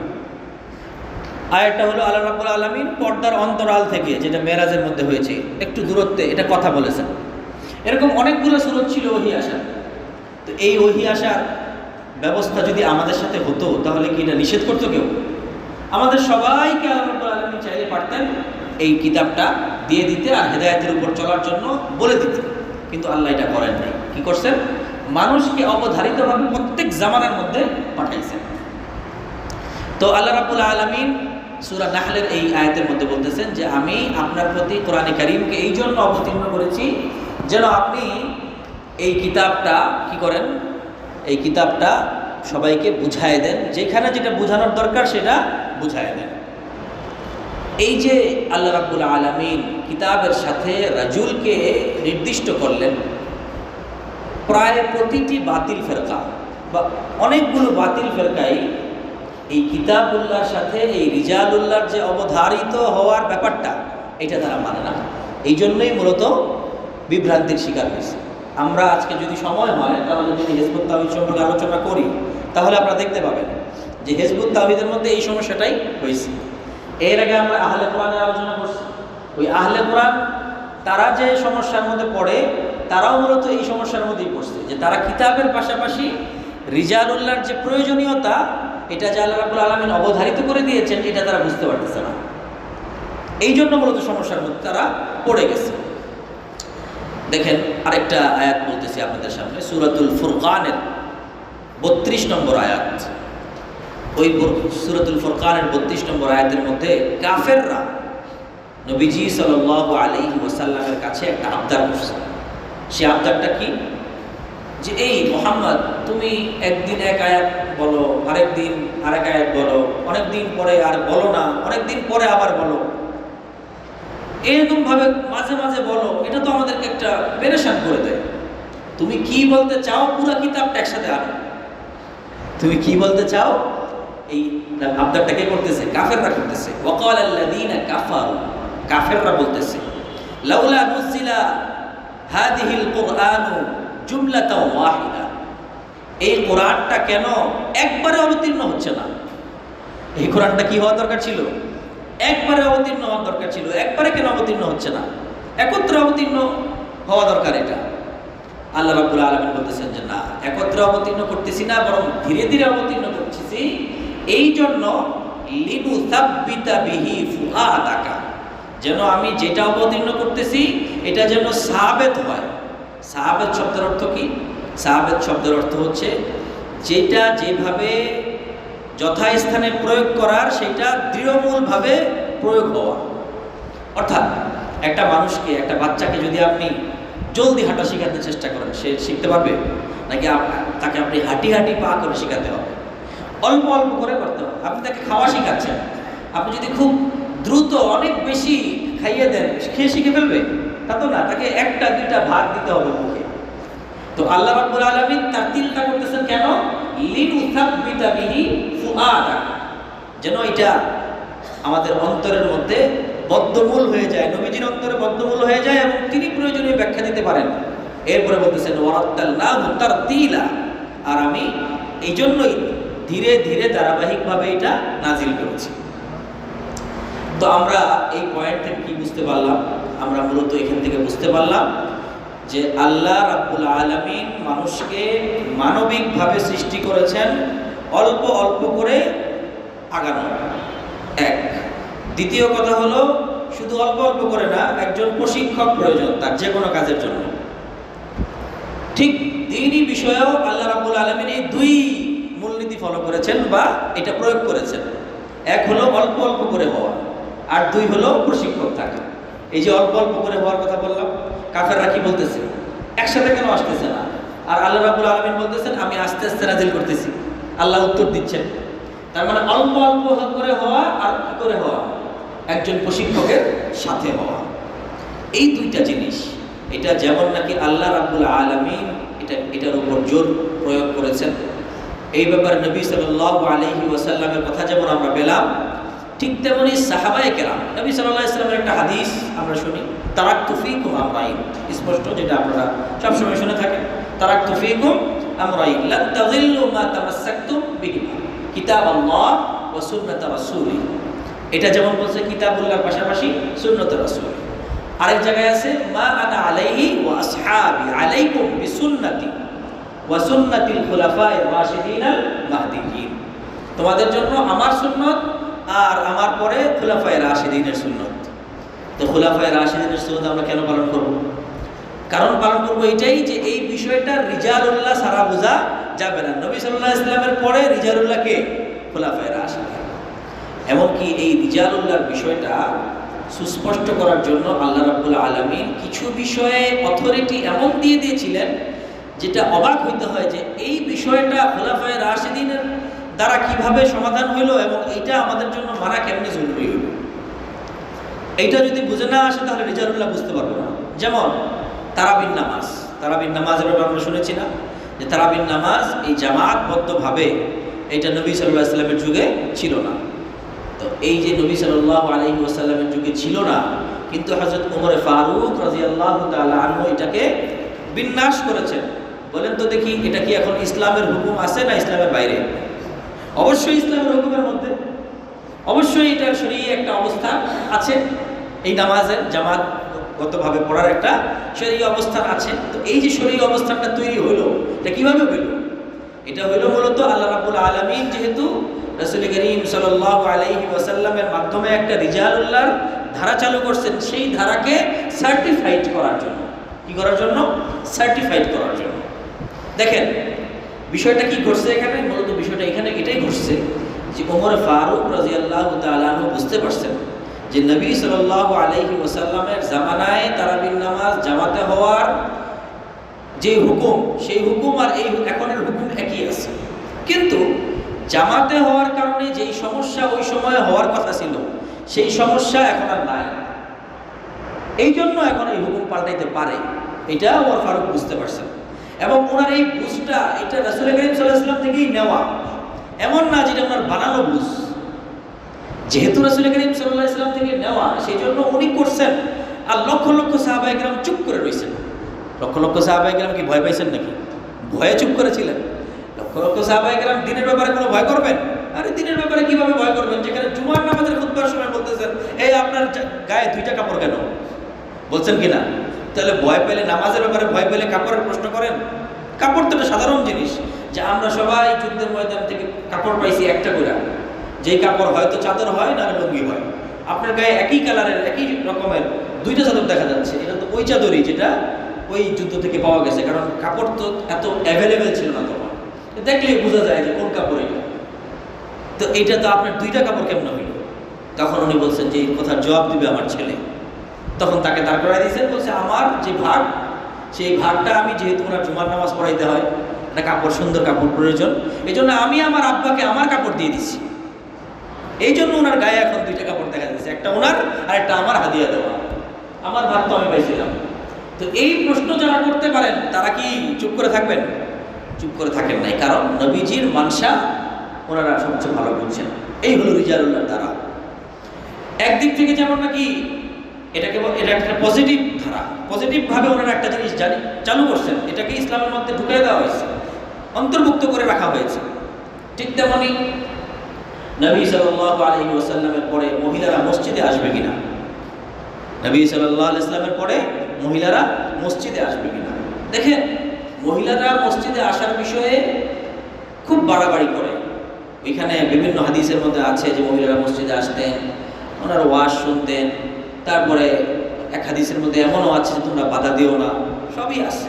আর একটা হলো আল্লাহ রাব্বুল আলামিন পর্দার অন্তরাল থেকে, যেটা মেরাজের মধ্যে হয়েছে, একটু দূরত্বে এটা কথা বলেছেন। এরকম অনেকগুলো সুরত ছিল ওহী আসার। তো এই ওহী আসার ব্যবস্থা যদি আমাদের সাথে হতো তাহলে কি এটা নিষেধ করতো কেউ? আমাদের সবাইকে আল্লাহ রাব্বুল আলামিন চাইলে পারতেন এই কিতাবটা দিয়ে দিতে আর হেদায়েতের উপর চলার জন্য বলে দিতে, কিন্তু আল্লাহ এটা করেন নাই। কি করছেন? মানুষকে অবধারিতভাবে প্রত্যেক জামানার মধ্যে পাঠাইছেন। তো আল্লাহ রাব্বুল আলামিন সূরা নাহলের এই আয়াতের মধ্যে বলতেছেন যে আমি আপনার প্রতি কোরআনে কারীমকে এই জন্য অবতীর্ণ করেছি যেন আপনি এই কিতাবটা কি করেন, এই কিতাবটা সবাইকে বুঝায় দেন, যেখানে যেটা বোঝানোর দরকার সেটা বুঝায় দেন। এই যে আল্লাহ রাব্বুল আলামিন কিতাবের সাথে রাজুলকে নির্দিষ্ট করলেন, প্রায় প্রতিটি বাতিল ফেরকা বা অনেকগুলো বাতিল ফেরকাই এই কিতাবুল্লাহর সাথে এই রিজালুল্লাহর যে অবধারিত হওয়ার ব্যাপারটা এটা তারা মানে না। এই জন্যই মূলত বিভ্রান্তির শিকার হয়েছে। আমরা আজকে যদি সময় হয় তাহলে যদি হিজবুত তাওহীদ সম্পর্কে আলোচনা করি তাহলে আপনারা দেখতে পাবেন যে হিজবুত তাওহীদের মধ্যে এই সমস্যাটাই হয়েছে। এর আগে আমরা আহলে কোরআনের আলোচনা করছি। ওই আহলে কোরআন তারা যে সমস্যার মধ্যে পড়ে তারাও মূলত এই সমস্যার মধ্যেই পড়ছে, যে তারা কিতাবের পাশাপাশি রিজালুল্লাহর যে প্রয়োজনীয়তা এটা যে আল্লাহ রাব্বুল আলামিন অবধারিত করে দিয়েছেন এটা তারা বুঝতে পারতেছে না। এই জন্য মূলত সমস্যার মধ্যে তারা পড়ে গেছে। দেখেন আরেকটা আয়াত বলতেছি আপনাদের সামনে, সূরাতুল ফুরকানের 32 নম্বর আয়াত। ওই সূরাতুল ফুরকানের 32 নম্বর আয়াতের মধ্যে কাফেররা নবীজি সাল্লাল্লাহু আলাইহি ওয়াসাল্লামের কাছে একটা আবদার করছে। সে আবদারটা কি? যে এই মুহাম্মদ তুমি একদিন এক আয়াত বলো, আরেক দিন আরেক আয়াত বলো, অনেক দিন পরে আর বলো না, অনেক দিন পরে আবার বলো, এরকম ভাবে মাঝে মাঝে বলো, এটা তো আমাদেরকে একটা পেরেশান করে দেয়। তুমি কি বলতে চাও পুরো কিতাবটা একসাথে আনো। তুমি কি বলতে চাও? এই আবদারটা কে করতেছে? কাফেররা করতেছে। ওয়াকাল আল্লাযীনা কাফারু, কাফেররা বলতেছে লাউলা নুজিলা হাদিহিল কুরআনু জুমলাতাও ওয়াহিদা, এই কোরআনটা কেন একবারে অবতীর্ণ হচ্ছে না? এই কোরআনটা কি হওয়া দরকার ছিল? একবারে অবতীর্ণ হওয়ার দরকার ছিল। একবারে কেন অবতীর্ণ হচ্ছে না? একত্রে অবতীর্ণ হওয়া দরকার। এটা আল্লাহ রাব্বুল আলামিন বলতেছেন যে না, একত্রে অবতীর্ণ করতেছি না, বরং ধীরে ধীরে অবতীর্ণ করতেছি। এই জন্য লিনুসাব্বিতা বিহি ফুআদাকা, যেন আমি যেটা অবতীর্ণ করতেছি এটা যেন সাবিত হয়। সাবিত শব্দের অর্থ কি? সাবিত শব্দের অর্থ হচ্ছে যেটা যেভাবে যথাস্থানে প্রয়োগ করার সেটা দৃঢ়মূলভাবে প্রয়োগ হওয়া। অর্থাৎ একটা মানুষকে, একটা বাচ্চাকে যদি আপনি জলদি হাঁটা শেখাতে চেষ্টা করেন, সে শিখতে পারবে? নাকি তাকে আপনি হাঁটি হাঁটি পা করে শেখাতে হবে? অল্প অল্প করে করতে হবে। আপনি তাকে খাওয়া শেখাচ্ছেন, আপনি যদি খুব দ্রুত অনেক বেশি খাইয়ে দেন, খেয়ে শিখে ফেলবে? তা তো না, তাকে একটা দুইটা ভাত দিতে হবে মুখে। তো আল্লাহ রাব্বুল আলামিন তারতিলটা করতেছেন কেন? লিনুসাব্বিতা বিহি ফুআদাকা, যেন এটা আমাদের অন্তরের মধ্যে বদ্ধমূল হয়ে যায়, নবীজির অন্তরে বদ্ধমূল হয়ে যায় এবং তিনি প্রয়োজনীয় ব্যাখ্যা দিতে পারেন। এরপরে বলতেছেন ওয়ারাত্তালনাহু তারতিলা, আর আমি এই জন্যই ধীরে ধীরে ধারাবাহিকভাবে এটা নাজিল করেছি। তো আমরা এই পয়েন্ট থেকে কি বুঝতে পারলাম? আমরা মূলত এখান থেকে বুঝতে পারলাম যে আল্লাহ রাব্বুল আলামিন মানুষকে মানবিকভাবে সৃষ্টি করেছেন অল্প অল্প করে আগানো। এক। দ্বিতীয় কথা হলো শুধু অল্প অল্প করে না, একজন প্রশিক্ষক প্রয়োজন তার যে কোনো কাজের জন্য। ঠিক দ্বীনি বিষয়েও আল্লাহ রাব্বুল আলামিন এই দুই মূলনীতি ফলো করেছেন বা এটা প্রয়োগ করেছেন। এক হলো অল্প অল্প করে হওয়া, আর দুই হলো প্রশিক্ষক থাকা। এই যে অল্প অল্প করে হওয়ার কথা বললাম, কাফেররা কি বলতেছে? একসাথে কেন আসতেছে না? আর আল্লাহ রাব্বুল আলামিন বলতেছেন আমি আস্তে আস্তে নাজিল করতেছি। আল্লাহ উত্তর দিচ্ছেন। তার মানে অল্প অল্প করে হওয়া আর কি করে হওয়া? একজন প্রশিক্ষকের সাথে হওয়া। এই দুইটা জিনিস এটা যেমন নাকি আল্লাহ রাব্বুল আলামিন এটার উপর জোর প্রয়োগ করেছেন, এই ব্যাপারে নবী সাল্লাল্লাহু আলাইহি ওয়াসাল্লামের কথা যেমন আমরা পেলাম, ঠিক তেমনি সাহাবায়ে কেরাম, নবী সাল্লাল্লাহু আলাইহি ওয়াসাল্লামের একটা হাদিস আমরা শুনি, তারাকতু ফীকুম আমরাইন, স্পষ্ট, যেটা আপনারা সবসময় শুনে থাকেন, তারাকতু ফীকুম আমরাইন লান তাযিল্লু মা তামাসসাকতুম বিহিমা কিতাবাল্লাহ ওয়া সুন্নাত রাসূলি। এটা যেমন বলছে কিতাবুল্লাহর পাশাপাশি সুন্নাত রাসূল। আরেক জায়গায় আছে মা আনা আলাইহি ওয়া আসহাবি আলাইকুম বিসুন্নতি ওয়া সুন্নাতিল খুলাফায়ে রাশিদিনাল মাহদিয়িন, তোমাদের জন্য আমার সুন্নত আর আমার পরে খুলাফায়ে রাশিদিনের সুন্নত। তো খুলাফায়ে রাশিদিনের সুন্নত আমরা কেন পালন করব? কারণ পালন করব এটাই যে এই বিষয়টা রিজালুল্লাহ সারা বোঝা যাবে না। নবী সাল্লাল্লাহু আলাইহি ওয়াসাল্লামের পরে রিজালুল্লাহ কে? খুলাফায়ে রাশিদিন। এমনকি এই রিজালুল্লাহর বিষয়টা সুস্পষ্ট করার জন্য আল্লাহ রাব্বুল আলামিন কিছু বিষয়ে অথরিটি এমন দিয়ে দিয়েছিলেন যেটা অবাক হইতে হয় যে এই বিষয়টা খুলাফায়ে রাশিদিনের দ্বারা কিভাবে সমাধান হইলো এবং এইটা আমাদের জন্য মানা কেমনি জরুরি হইল। এইটা যদি বুঝে না আসে তাহলে রিজালুল্লাহ বুঝতে পারবো না। যেমন তারাবির নামাজ, তারাবির নামাজের ব্যাপারে আমরা শুনেছি না যে তারাবির নামাজ এই জামাতবদ্ধভাবে এটা নবী সাল্লাল্লাহু আলাইহি ওয়াসাল্লামের যুগে ছিল না। তো এই যে নবী সাল্লাল্লাহু আলাইহি ওয়াসাল্লামের যুগে ছিল না, কিন্তু হযরত ওমর ফারুক রাদিয়াল্লাহু তাআলা আনহু এটাকে বিন্যাস করেছেন। বলেন তো দেখি, এটা কি এখন ইসলামের হুকুম আছে না ইসলামের বাইরে? অবশ্যই ইসলামের হুকুমের মধ্যে, অবশ্যই এটা শরীয়ী একটা অবস্থান আছে, এই নামাজের জামাতগতভাবে পড়ার একটা শরীয়ী অবস্থান আছে। তো এই যে শরীয়ী অবস্থানটা তৈরি হলো, এটা কিভাবে হলো? এটা হলো মূলত আল্লাহ রাব্বুল আলামিন যেহেতু রাসূল করিম সাল্লাল্লাহু আলাইহি ওয়াসাল্লামের মাধ্যমে একটা রিজালুল্লাহর ধারা চালু করছেন, সেই ধারাকে সার্টিফাইড করার জন্য। কি করার জন্য? সার্টিফাইড করার জন্য। দেখেন বিষয়টা কি ঘটছে এখানে, মূলত বিষয়টা এখানে এটাই ঘটছে যে ওমর ফারুক রাদিয়াল্লাহু তাআলা আনহু বুঝতে পারছেন যে নবী সাল্লাল্লাহু আলাইহি ওয়াসাল্লামের জামানায় তারাবির নামাজ জামাতে হওয়ার যে হুকুম, সেই হুকুম আর এই এখনের হুকুম একই আছে, কিন্তু জামাতে হওয়ার কারণে যেই সমস্যা ওই সময়ে হওয়ার কথা ছিল সেই সমস্যা এখন আর নাই, এই জন্য এখন এই হুকুম পাল্টাইতে পারে, এটা ওমর ফারুক বুঝতে পারছেন। এবং ওনার এই বুঝটা এটা রাসূল করিম সাল্লাল্লাহু আলাইহি ওয়াসাল্লাম থেকেই নেওয়া, এমন না যেটা ওনার বানানো বুঝ। যেহেতু রাসূল করিম সাল্লাল্লাহু আলাইহি ওয়াসাল্লাম থেকে নেওয়া, সেই জন্য উনি করছেন। আর লক্ষ লক্ষ সাহাবায়ে কেরাম চুপ করে রয়েছেন। লক্ষ লক্ষ সাহাবায়ে কেরাম কি ভয় পাইছেন নাকি? ভয়ে চুপ করেছিলেন? লক্ষ লক্ষ সাহাবায়ে কেরাম দিনের ব্যাপারে কোনো ভয় করবেন? আরে দিনের ব্যাপারে কিভাবে ভয় করবেন, যেখানে জুমার নামাজের খুতবার সময় বলতেছেন এই আপনার গায়ে দুইটা কাপড় কেন, বলছেন কিনা? তাহলে ভয় পেলে, নামাজের ব্যাপারে ভয় পেলে কাপড়ের প্রশ্ন করেন? কাপড় তো একটা সাধারণ জিনিস, যে আমরা সবাই যুদ্ধের ময়দান থেকে কাপড় পাইছি একটা করে, যেই কাপড় হয়তো চাদর হয় না লুঙ্গি হয়। আপনার গায়ে একই কালারের একই রকমের দুইটা চাদর দেখা যাচ্ছে, এটা তো ওই চাদরই যেটা ওই যুদ্ধ থেকে পাওয়া গেছে, কারণ কাপড় তো এত অ্যাভেলেবেল ছিল না তখন, দেখলেই বোঝা যায় যে কোন কাপড় এটা। তো এইটা তো আপনার দুইটা কাপড় কেমন হইল? তখন উনি বলছেন যে এই কথার জবাব দিবে আমার ছেলে। তখন তাকে দাঁড় করাই দিয়েছেন, বলছে আমার যে ভাগ, সেই ভাগটা আমি, যেহেতু ওনার জুমার নামাজ পড়াইতে হয়, একটা কাপড়, সুন্দর কাপড় প্রয়োজন, এই জন্য আমি আমার আব্বাকে আমার কাপড় দিয়ে দিচ্ছি। এই জন্য ওনার গায়ে এখন দুইটা কাপড় দেখা যাচ্ছে, একটা ওনার আর একটা আমার হাদিয়া দেওয়া, আমার ভাগ তো আমি পাইছিলাম। তো এই প্রশ্ন যারা করতে পারেন তারা কি চুপ করে থাকবেন? চুপ করে থাকেন নাই, কারণ নবীজির মানসা ওনারা সবচেয়ে ভালো বুঝছেন। এই হলো রিজালুল্লাহর দ্বারা। একদিক থেকে যেমন নাকি এটা একটা পজিটিভ ধারা, পজিটিভভাবে ওনারা একটা জিনিস চালু করছেন, এটাকে ইসলামের মধ্যে ঢুকিয়ে দেওয়া হয়েছে, অন্তর্ভুক্ত করে রাখা হয়েছে। ঠিক তেমনি নবী সাল্লাল্লাহু আলাইহি ওয়াসাল্লামের পরে মহিলারা মসজিদে আসবে কিনা, নবী সাল্লাল্লাহু আলাইহি ওয়াসাল্লামের পরে মহিলারা মসজিদে আসবে কিনা। দেখেন মহিলারা মসজিদে আসার বিষয়ে খুব বাড়াবাড়ি করে। ওইখানে বিভিন্ন হাদিসের মধ্যে আছে যে মহিলারা মসজিদে আসতেন, ওনারা ওয়াজ শুনতেন, তারপরে এক হাদিসের মধ্যে এমনও আছে যে তোমরা বাধা দিও না, সবই আছে।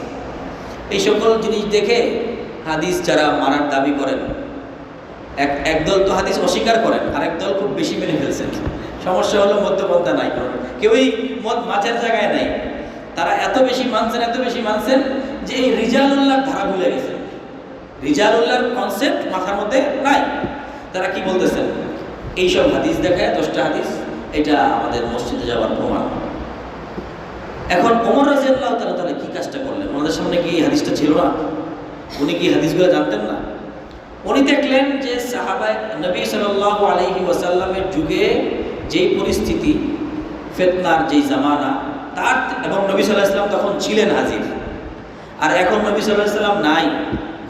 এই সকল জিনিস দেখে হাদিস যারা মারার দাবি করেন, একদল তো হাদিস অস্বীকার করেন, আরেক দল খুব বেশি মেনে ফেলছেন। সমস্যা হলো মধ্যপন্থা নাই, কারণ কেউই মত মাছের জায়গায় নাই। তারা এত বেশি মানছেন যে এই রিজালুল্লাহর ধারা ভুলে গেছেন, রিজালুল্লাহর কনসেপ্ট মাথার মধ্যে নাই। তারা কি বলতেছেন? এইসব হাদিস দেখায় 10টা হাদিস, এটা আমাদের মসজিদে যাওয়ার প্রমাণ। এখন ওমর রাদিয়াল্লাহু তাআলা কি কাজটা করলেন? ওনাদের সামনে কি এই হাদিসটা ছিল না? উনি কি হাদিসগুলো জানতেন না? উনি দেখলেন যে সাহাবায়ে নবী সাল্লাল্লাহু আলাইহি ওয়াসাল্লামের যুগে যেই পরিস্থিতি, ফিতনার যেই জামানা, তার এবং নবী সাল্লাল্লাহু আলাইহি ওয়াসাল্লাম তখন ছিলেন হাজির, আর এখন নবী সাল্লাল্লাহু আলাইহি ওয়াসাল্লাম নাই।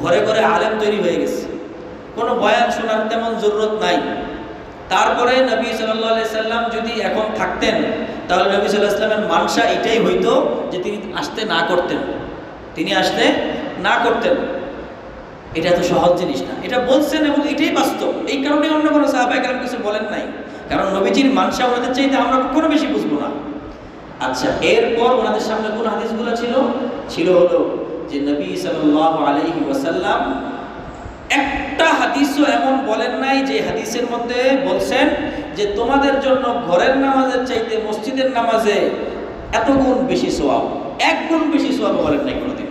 ঘরে ঘরে আলেম তৈরি হয়ে গেছে, কোনো বয়ান শোনার তেমন জরুরত নাই। তারপরে নবী সাল্লাল্লাহু আলাইহি সাল্লাম যদি এখন থাকতেন, তাহলে নবী সাল্লাল্লাহু আলাইহি সাল্লামের মানসা এটাই হইতো যে তিনি আসতে না করতেন, তিনি আসতে না করতেন। এটা এত সহজ জিনিস না, এটা বলছেন এবং এটাই বাস্তব। এই কারণে অন্য কোনো সাহাবায়ে কেরাম কিছু বলেন নাই, কারণ নবীজির মানসা ওনাদের চাইতে আমরা কখনো বেশি বুঝবো না। আচ্ছা, এরপর ওনাদের সামনে কোন হাদিসগুলো ছিল হলো যে নবী সাল্লাল্লাহু আলাইহি ওয়াসাল্লাম একটা হাদিসও এমন বলেন নাই যে হাদিসের মধ্যে বলছেন যে তোমাদের জন্য ঘরের নামাজের চাইতে মসজিদের নামাজে এত গুণ বেশি সওয়াব, এক গুণ বেশি সওয়াব বলেন নাই কোনোদিন।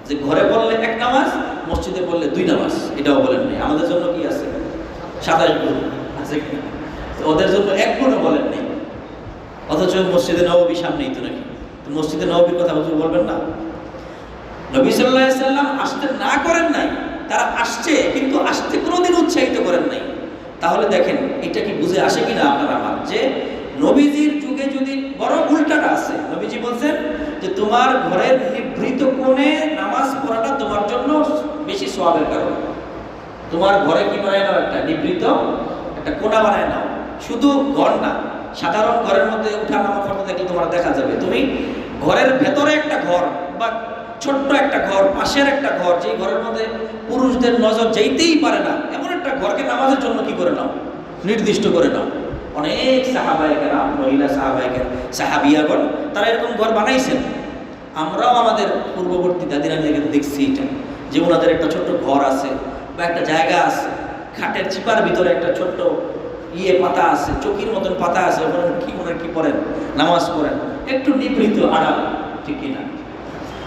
যে ঘরে পড়লে এক নামাজ, মসজিদে পড়লে দুই নামাজ, এটাও বলেন নাই। আমাদের জন্য কি আছে? 27 গুণ আছে কিনা? ওদের জন্য এক গুণও বলেন নাই, অথচ মসজিদে নববী সামনেই তো নাকি। তো মসজিদে নববীর কথা বলবেন না? নবী সাল্লাল্লাহু আলাইহি সাল্লাম আসতে না করেন নাই, তারা আসছে কিন্তু আসতে কোনোদিন উৎসাহিত করেন নাই। তাহলে দেখেন এটা কি বুঝে আসে কিনা আপনারা আমার, যে নবীজির যুগে যদি বড় উল্টাটা আছে। নবীজি বলছেন যে তোমার ঘরের নিভৃত কোণে নামাজ পড়াটা তোমার জন্য বেশি সওয়াবের কারণ। তোমার ঘরে কি বানায় নাও? একটা নিভৃত একটা কোণা বানায় নাও। শুধু ঘর না, সাধারণ ঘরের মধ্যে উঠা নামা করতে দেখলে তোমার দেখা যাবে তুমি ঘরের ভেতরে একটা ঘর বা ছোট্ট একটা ঘর, পাশের একটা ঘর, যেই ঘরের মধ্যে পুরুষদের নজর যেতেই পারে না, এমন একটা ঘরকে নামাজের জন্য কি করে নাও? নির্দিষ্ট করে নাও। অনেক সাহাবায়ে কেরাম, মহিলা সাহাবায়ে কেরাম, সাহাবিয়াগণ তারা এরকম ঘর বানাইছেন। আমরাও আমাদের পূর্ববর্তী দাদিরা দেখছি এটা, যে ওনাদের একটা ছোট্ট ঘর আছে বা একটা জায়গা আছে, খাটের চিপার ভিতরে একটা ছোট্ট পাতা আছে, চকির মতন পাতা আছে, ওখানে কি পড়েন? নামাজ পড়েন, একটু নিভৃত আরাম, ঠিক কিনা?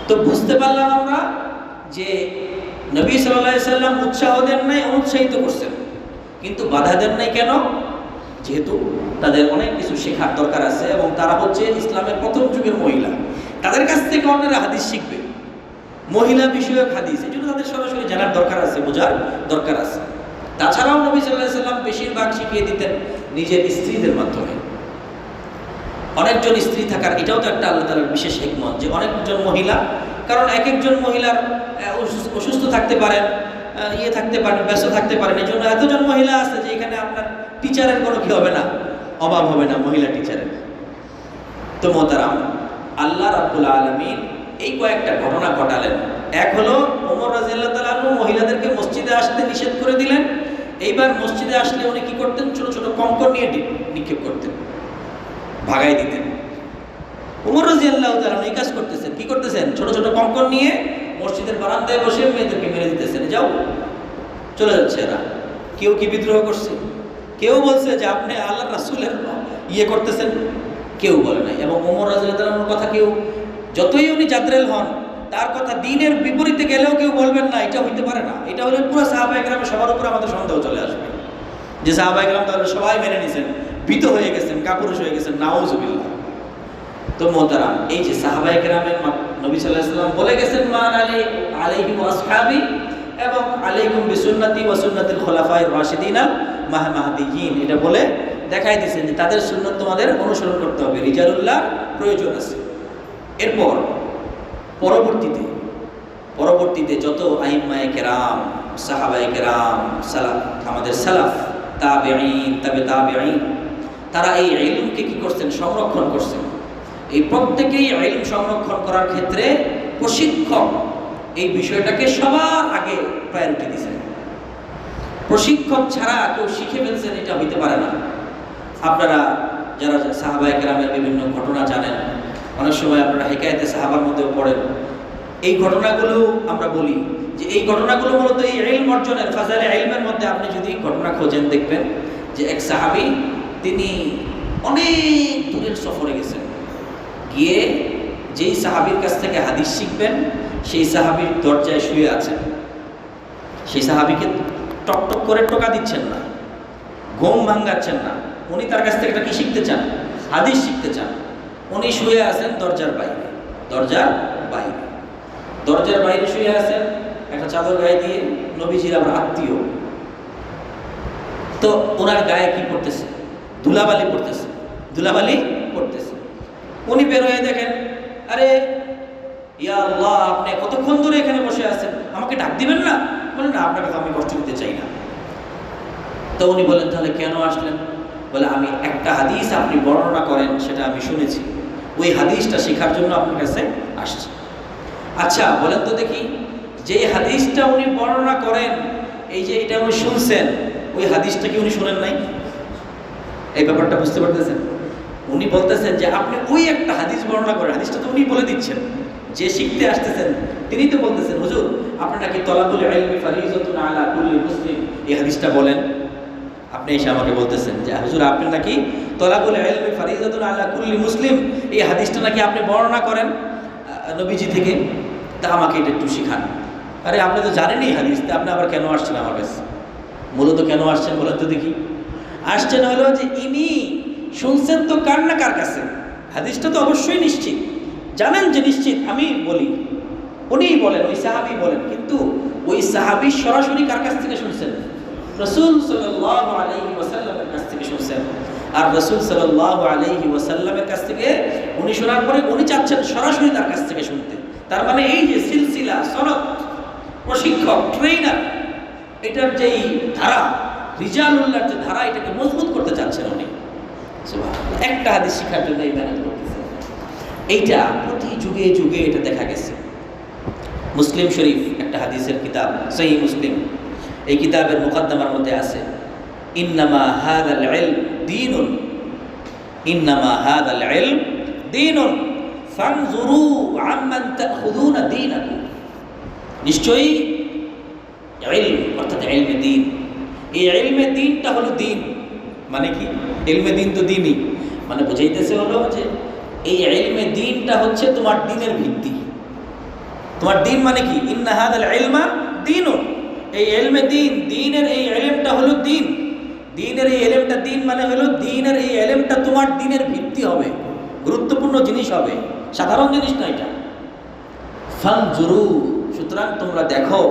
তো বুঝতে পারলাম আমরা যে নবী সাল্লাল্লাহু আলাইহি সাল্লাম উৎসাহ দেন নাই, অনুৎসাহিত করছেন, কিন্তু বাধা দেন নাই। কেন? যেহেতু তাদের অনেক কিছু শেখার দরকার আছে এবং তারা হচ্ছে ইসলামের প্রথম যুগের মহিলা, তাদের কাছ থেকে অন্যরা হাদিস শিখবে, মহিলা বিষয়ক হাদিস, এই জন্য তাদের সরাসরি জানার দরকার আছে, বোঝার দরকার আছে। তাছাড়াও নবী সাল্লাল্লাহু আলাইহি সাল্লাম বেশিরভাগ শিখিয়ে দিতেন নিজের স্ত্রীদের মাধ্যমে। অনেকজন স্ত্রী থাকার এটাও তো একটা আল্লাহ তাআলার বিশেষ হিকমত, যে অনেকজন মহিলা, কারণ এক একজন মহিলার অসুস্থ থাকতে পারেন, থাকতে পারেন, ব্যস্ত থাকতে পারেন, এই জন্য এতজন মহিলা আছে যে এখানে আপনার টিচারের কোনো কি হবে না, অভাব হবে না মহিলা টিচারের। তো মোহতারাম, আল্লাহ রাব্বুল আলামিন এই কয়েকটা ঘটনা ঘটালেন। এক হলো ওমর রাদিয়াল্লাহু তাআলা আনহু মহিলাদেরকে মসজিদে আসতে নিষেধ করে দিলেন। এইবার মসজিদে আসলে উনি কি করতেন? ছোট ছোট কঙ্কর নিয়ে নিক্ষেপ করতেন, ভাগাই দিতেন। ওমর রাদিয়াল্লাহু তাআলা এই কাজ করতেছেন, কি করতেছেন? ছোট ছোট কঙ্কর নিয়ে মসজিদের বারান্দায় বসে মেয়েদেরকে মেরে দিতেছেন, যাও, চলে যাচ্ছে এরা। কেউ কি বিদ্রোহ করছে? কেউ বলছে যে আপনি আল্লাহ রাসূলের করতেছেন? কেউ বলে নাই। এবং ওমর রাদিয়াল্লাহু তাআলার কথা কেউ, যতই উনি জাদরেল হন, তার কথা দিনের বিপরীতে গেলেও কেউ বলবেন না, এটা হইতে পারে না। এটা হলে পুরো সাহাবায়ে কেরামের সবার উপর আমাদের সন্দেহ চলে আসবে যে সাহাবায়ে কেরাম তাহলে সবাই মেনে নিয়েছেন, ভীত হয়ে গেছেন, কাপুরুষ হয়ে গেছেন, নাউজুবিল্লাহ। তো মোহতারাম, এই যে সাহাবায়ে কেরামের নবী সাল্লাল্লাহু আলাইহি ওয়াসাল্লাম বলে গেছেন মান আলাইহি ওয়া আসহাবি, এবং আলাইকুম বিসুন্নতি ওয়া সুন্নাতিল খুলাফায়ে রাশিদিন মাহদিয়িন, এটা বলে দেখাই দিয়েছেন যে তাদের সুন্নাত তোমাদের অনুসরণ করতে হবে, রিজালুল্লাহ প্রয়োজন আছে। এরপর পরবর্তীতে যত আইম্মায়ে কেরাম, সাহাবায়ে কেরাম, আমাদের সালাফ, তাবেঈন, তাবেঈন, তারা এই ইলমকে কি করছেন? সংরক্ষণ করছেন। এই প্রত্যেকেই ইলম সংরক্ষণ করার ক্ষেত্রে প্রশিক্ষক এই বিষয়টাকে সবার আগে প্রায়োরিটি দিয়েছেন। প্রশিক্ষক ছাড়া কেউ শিখে ফেলছেন, এটা হইতে পারে না। আপনারা যারা সাহাবায়ে কেরামের বিভিন্ন ঘটনা জানেন, অনেক সময় আপনারা হিকায়াতে সাহাবার মধ্যেও পড়েন, এই ঘটনাগুলো আমরা বলি যে এই ঘটনাগুলো মূলত এই ইলম অর্জনের, ফাজাইলে ইলমের মধ্যে আপনি যদি ঘটনা খোঁজেন দেখবেন যে এক সাহাবী, তিনি অনেক দূরের সফরে গেছেন, গিয়ে যেই সাহাবীর কাছ থেকে হাদিস শিখবেন সেই সাহাবীর দরজায় শুয়ে আছেন। সেই সাহাবীকে টকটক করে টোকা দিচ্ছেন না, ঘুম ভাঙাচ্ছেন না, উনি তার কাছ থেকে এটা কি শিখতে চান? হাদিস শিখতে চান। উনি শুয়ে আছেন দরজার বাইরে। দরজার বাইরে। দরজার বাইরে শুয়ে আছেন একটা চাদর গায়ে দিয়ে, নবীজির আবার আত্মীয়। তো ওনার গায়ে কি পড়তেছে? ধুলাবালি পড়তেছে, ধুলাবালি পড়তেছে। উনি বের হয়ে দেখেন, আরে ইয়া আল্লাহ, আপনি কতক্ষণ ধরে এখানে বসে আছেন, আমাকে ডাক দিবেন না? বলেন না, আপনাকে তো আমি কষ্ট দিতে চাই না। তো উনি বলেন, তাহলে কেন আসলেন? বলে, আমি একটা হাদিস আপনি বর্ণনা করেন সেটা আমি শুনেছি, ওই হাদিসটা শেখার জন্য আপনার কাছে আসছি। আচ্ছা বলেন তো দেখি, যে হাদিসটা উনি বর্ণনা করেন, এই যে এটা উনি শুনছেন, ওই হাদিসটা কি উনি শুনেন নাই? এই ব্যাপারটা বুঝতে পারতেছেন? উনি বলতেছেন যে আপনি ওই একটা হাদিস বর্ণনা করেন, হাদিসটা তো উনি বলে দিচ্ছেন। যে শিখতে আসতেছেন তিনি তো বলতেছেন, হুজুর আপনি নাকি তলাবুল ইলমি ফারিজাতুন আলা কুল্লি মুসলিম, এই হাদিসটা বলেন। আপনি এসে আমাকে বলতেছেন যে হুজুর আপনি নাকি তলাবুল ইলমি ফারিজাতুন আলা কুল্লি মুসলিম, এই হাদিসটা নাকি আপনি বর্ণনা করেন নবীজি থেকে, তা আমাকে এটা একটু শিখান। আরে আপনি তো জানেনই হাদিস, তা আপনি আবার কেন আসছেন আমার কাছে? মূলত কেন আসছেন বলেন তো দেখি? আসছেন হলো যে ইনি শুনছেন তো কার না কার কাছে, হাদিসটা তো অবশ্যই নিশ্চিত, জানেন যে নিশ্চিত, আমি বলি, উনিই বলেন, ওই সাহাবী বলেন, কিন্তু ওই সাহাবী সরাসরি কার কাছ থেকে শুনছেন? রাসূল সাল্লাল্লাহু আলাইহি ওয়াসাল্লামের কাছ থেকে শুনছেন। আর রাসূল সাল্লাল্লাহু আলাইহি ওয়াসাল্লামের কাছ থেকে উনি শোনার পরে উনি চাচ্ছেন সরাসরি তার কাছ থেকে শুনতে। তার মানে এই যে সিলসিলা, সনদ, প্রশিক্ষক, ট্রেনার, এটার যেই ধারা, রিজালুল্লাহর যে ধারা, এটাকে মজবুত করতে চাচ্ছেন উনি। একটা হাদিস শিখার জন্য এই মেহনত করতেছেন। এইটা প্রতি যুগে যুগে এটা দেখা গেছে। মুসলিম শরীফ একটা হাদিসের কিতাব, সহিহ মুসলিম, এই কিতাবের মুকদ্দমার মধ্যে আছে, ইন্নামা হাযাল ইলম দীনুন, ইন্নামা হাযাল ইলম দীনুন ফানজুরু আম্মান তাখুযুনা দীনাকুম। নিশ্চয়ই ইলম অর্থাৎ ইলমে দ্বীন, এই ইলমে দ্বীনটা হলো দ্বীন। মানে কি? ইলমে দ্বীন তো দ্বীনই, মানে বুঝাইতেছে হলো যে এই ইলমে দ্বীনটা হচ্ছে তোমার দ্বীনের ভিত্তি। তোমার দ্বীন মানে কি? ইন্না হাযাল ইলমা দীনুন, এই ইলমে দ্বীন, দ্বীনের এই ইলমটা হলো দ্বীন। দ্বীনের এই ইলমটা, দ্বীন মানে হলো দ্বীনের এই ইলমটা তোমার দ্বীনের ভিত্তি হবে, গুরুত্বপূর্ণ জিনিস হবে, সাধারণ জিনিস না এটা। ফানজুরু, সুতরাং তোমরা দেখো,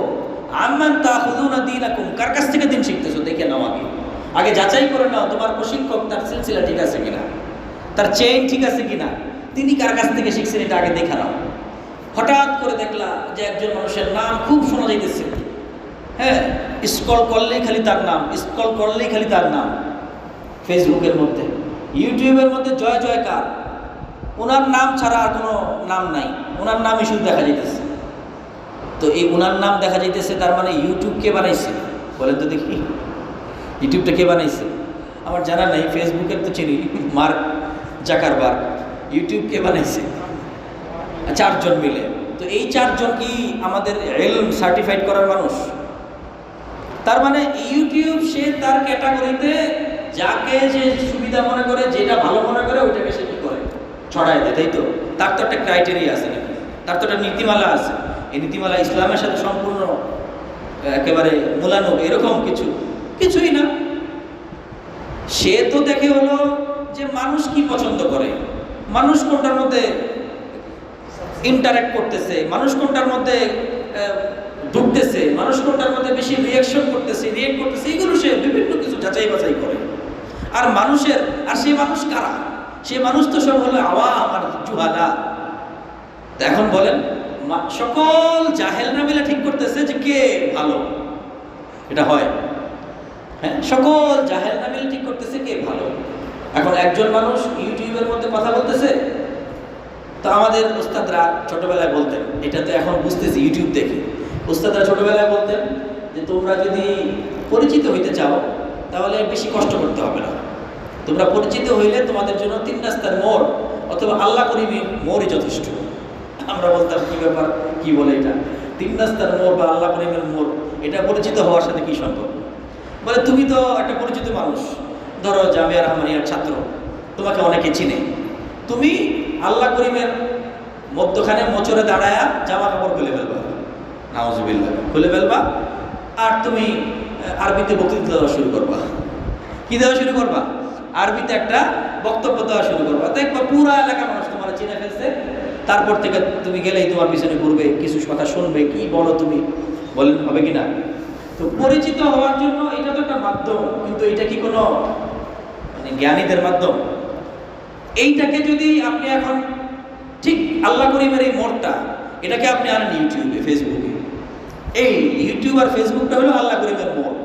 আম্মান তাখুযুনা দীনাকুম, কার কাছ থেকে দ্বীন শিখতেছো দেখে নাও। আগে যাচাই করে নাও তোমার প্রশিক্ষক, তার সিলসিলা ঠিক আছে কিনা, তার চেইন ঠিক আছে কিনা, তিনি কার কাছ থেকে শিখছেন এটা আগে দেখে নাও। হঠাৎ করে দেখলা যে একজন মানুষের নাম খুব শোনা যাইতেছে, হ্যাঁ, স্ক্রল করলেই খালি তার নাম, স্ক্রল করলেই খালি তার নাম, ফেসবুকের মধ্যে, ইউটিউবের মধ্যে জয় জয়কার, ওনার নাম ছাড়া আর কোনো নাম নাই, ওনার নামই শুধু দেখা যাইতেছে। তো এই ওনার নাম দেখা যাইতেছে, তার মানে ইউটিউব কে বানাইছে বলেন তো দেখি? ইউটিউবটা কে বানাইছে? আমার জানা নাই। ফেসবুকের তো চিনি, মার্ক জাকারবার্গ। ইউটিউব কে বানাইছে? 4 জন মিলে। তো এই 4 জন কি আমাদের ইলম সার্টিফাইড করার মানুষ? তার মানে ইউটিউব সে তার ক্যাটাগরিতে যাকে যে সুবিধা মনে করে, যেটা ভালো মনে করে, ওইটাকে সে কি করে? ছড়ায় দেয়, তাই তো? তার তো একটা ক্রাইটেরিয়া আছে নাকি? তার তো একটা নীতিমালা আছে। এই নীতিমালা ইসলামের সাথে সম্পূর্ণ একেবারে মূলানুগ, এরকম কিছুই না। সে তো দেখে হলো যে মানুষ কি পছন্দ করে, মানুষ কোনটার মধ্যে ইন্টারঅ্যাক্ট করতেছে, মানুষ কোনটার মধ্যে ঢুকতেছে, মানুষ কোনটার মধ্যে বেশি রিয়াক্ট করতেছে, এগুলো সে বিভিন্ন কিছু যাচাই বাছাই করে। আর মানুষের, আর সেই মানুষ কারা? সে মানুষ তো সব হলো আওয়াম আর জুহালা। এখন বলেন, সকল জাহেলরা মিলে ঠিক করতেছে যে কে ভালো, এটা হয়? হ্যাঁ, সকল জাহেলরা মিলে ঠিক করতেছে কে ভালো। এখন একজন মানুষ ইউটিউবের মধ্যে কথা বলতেছে, তো আমাদের উস্তাদরা ছোটবেলায় বলতেন, এটা তো এখন বুঝতেছি ইউটিউব দেখে, উস্তাদরা ছোটবেলায় বলতেন যে তোমরা যদি পরিচিত হইতে চাও তাহলে বেশি কষ্ট করতে হবে না, তোমরা পরিচিত হইলে তোমাদের জন্য 3 রাস্তার মোড় অথবা আল্লাহ করিমের মোড়ই যথেষ্ট। আমরা বলতাম কি ব্যাপার, কি বলে এটা? 3 রাস্তার মোড় বা আল্লাহ করিমের মোড়, এটা পরিচিত হওয়ার সাথে কি সম্পর্ক? বলে তুমি তো একটা পরিচিত মানুষ, ধরো জামিয়া রহমানিয়ার ছাত্র, তোমাকে অনেকে চিনে, তুমি আল্লাহ করিমের মধ্যখানে মোচরে দাঁড়ায়া জামা কাপড় খুলে ফেলবা, নাউজুবিল্লাহ, খুলে ফেলবা, আর তুমি আরবিতে বক্তৃতা দেওয়া শুরু করবা। কি দেওয়া শুরু করবা? আরবিতে একটা বক্তব্য দেওয়া শুরু করবা। দেখবা পুরা এলাকার মানুষ তোমার চিনে ফেলছে, তারপর থেকে তুমি গেলেই তোমার পিছনে ঘুরবে, কিছু কথা শুনবে, কি বলো তুমি, বলেন হবে কি না? তো পরিচিত হওয়ার জন্য এটা তো একটা মাধ্যম, কিন্তু এটা কি কোনো মানে জ্ঞানীদের মাধ্যম? এইটাকে যদি আপনি এখন ঠিক আল্লাহ করিমের এই মোড়টা, এটাকে আপনি আনেন ইউটিউবে, ফেসবুকে। এই ইউটিউব আর ফেসবুকটা হলো আল্লাহ করিমের মোড়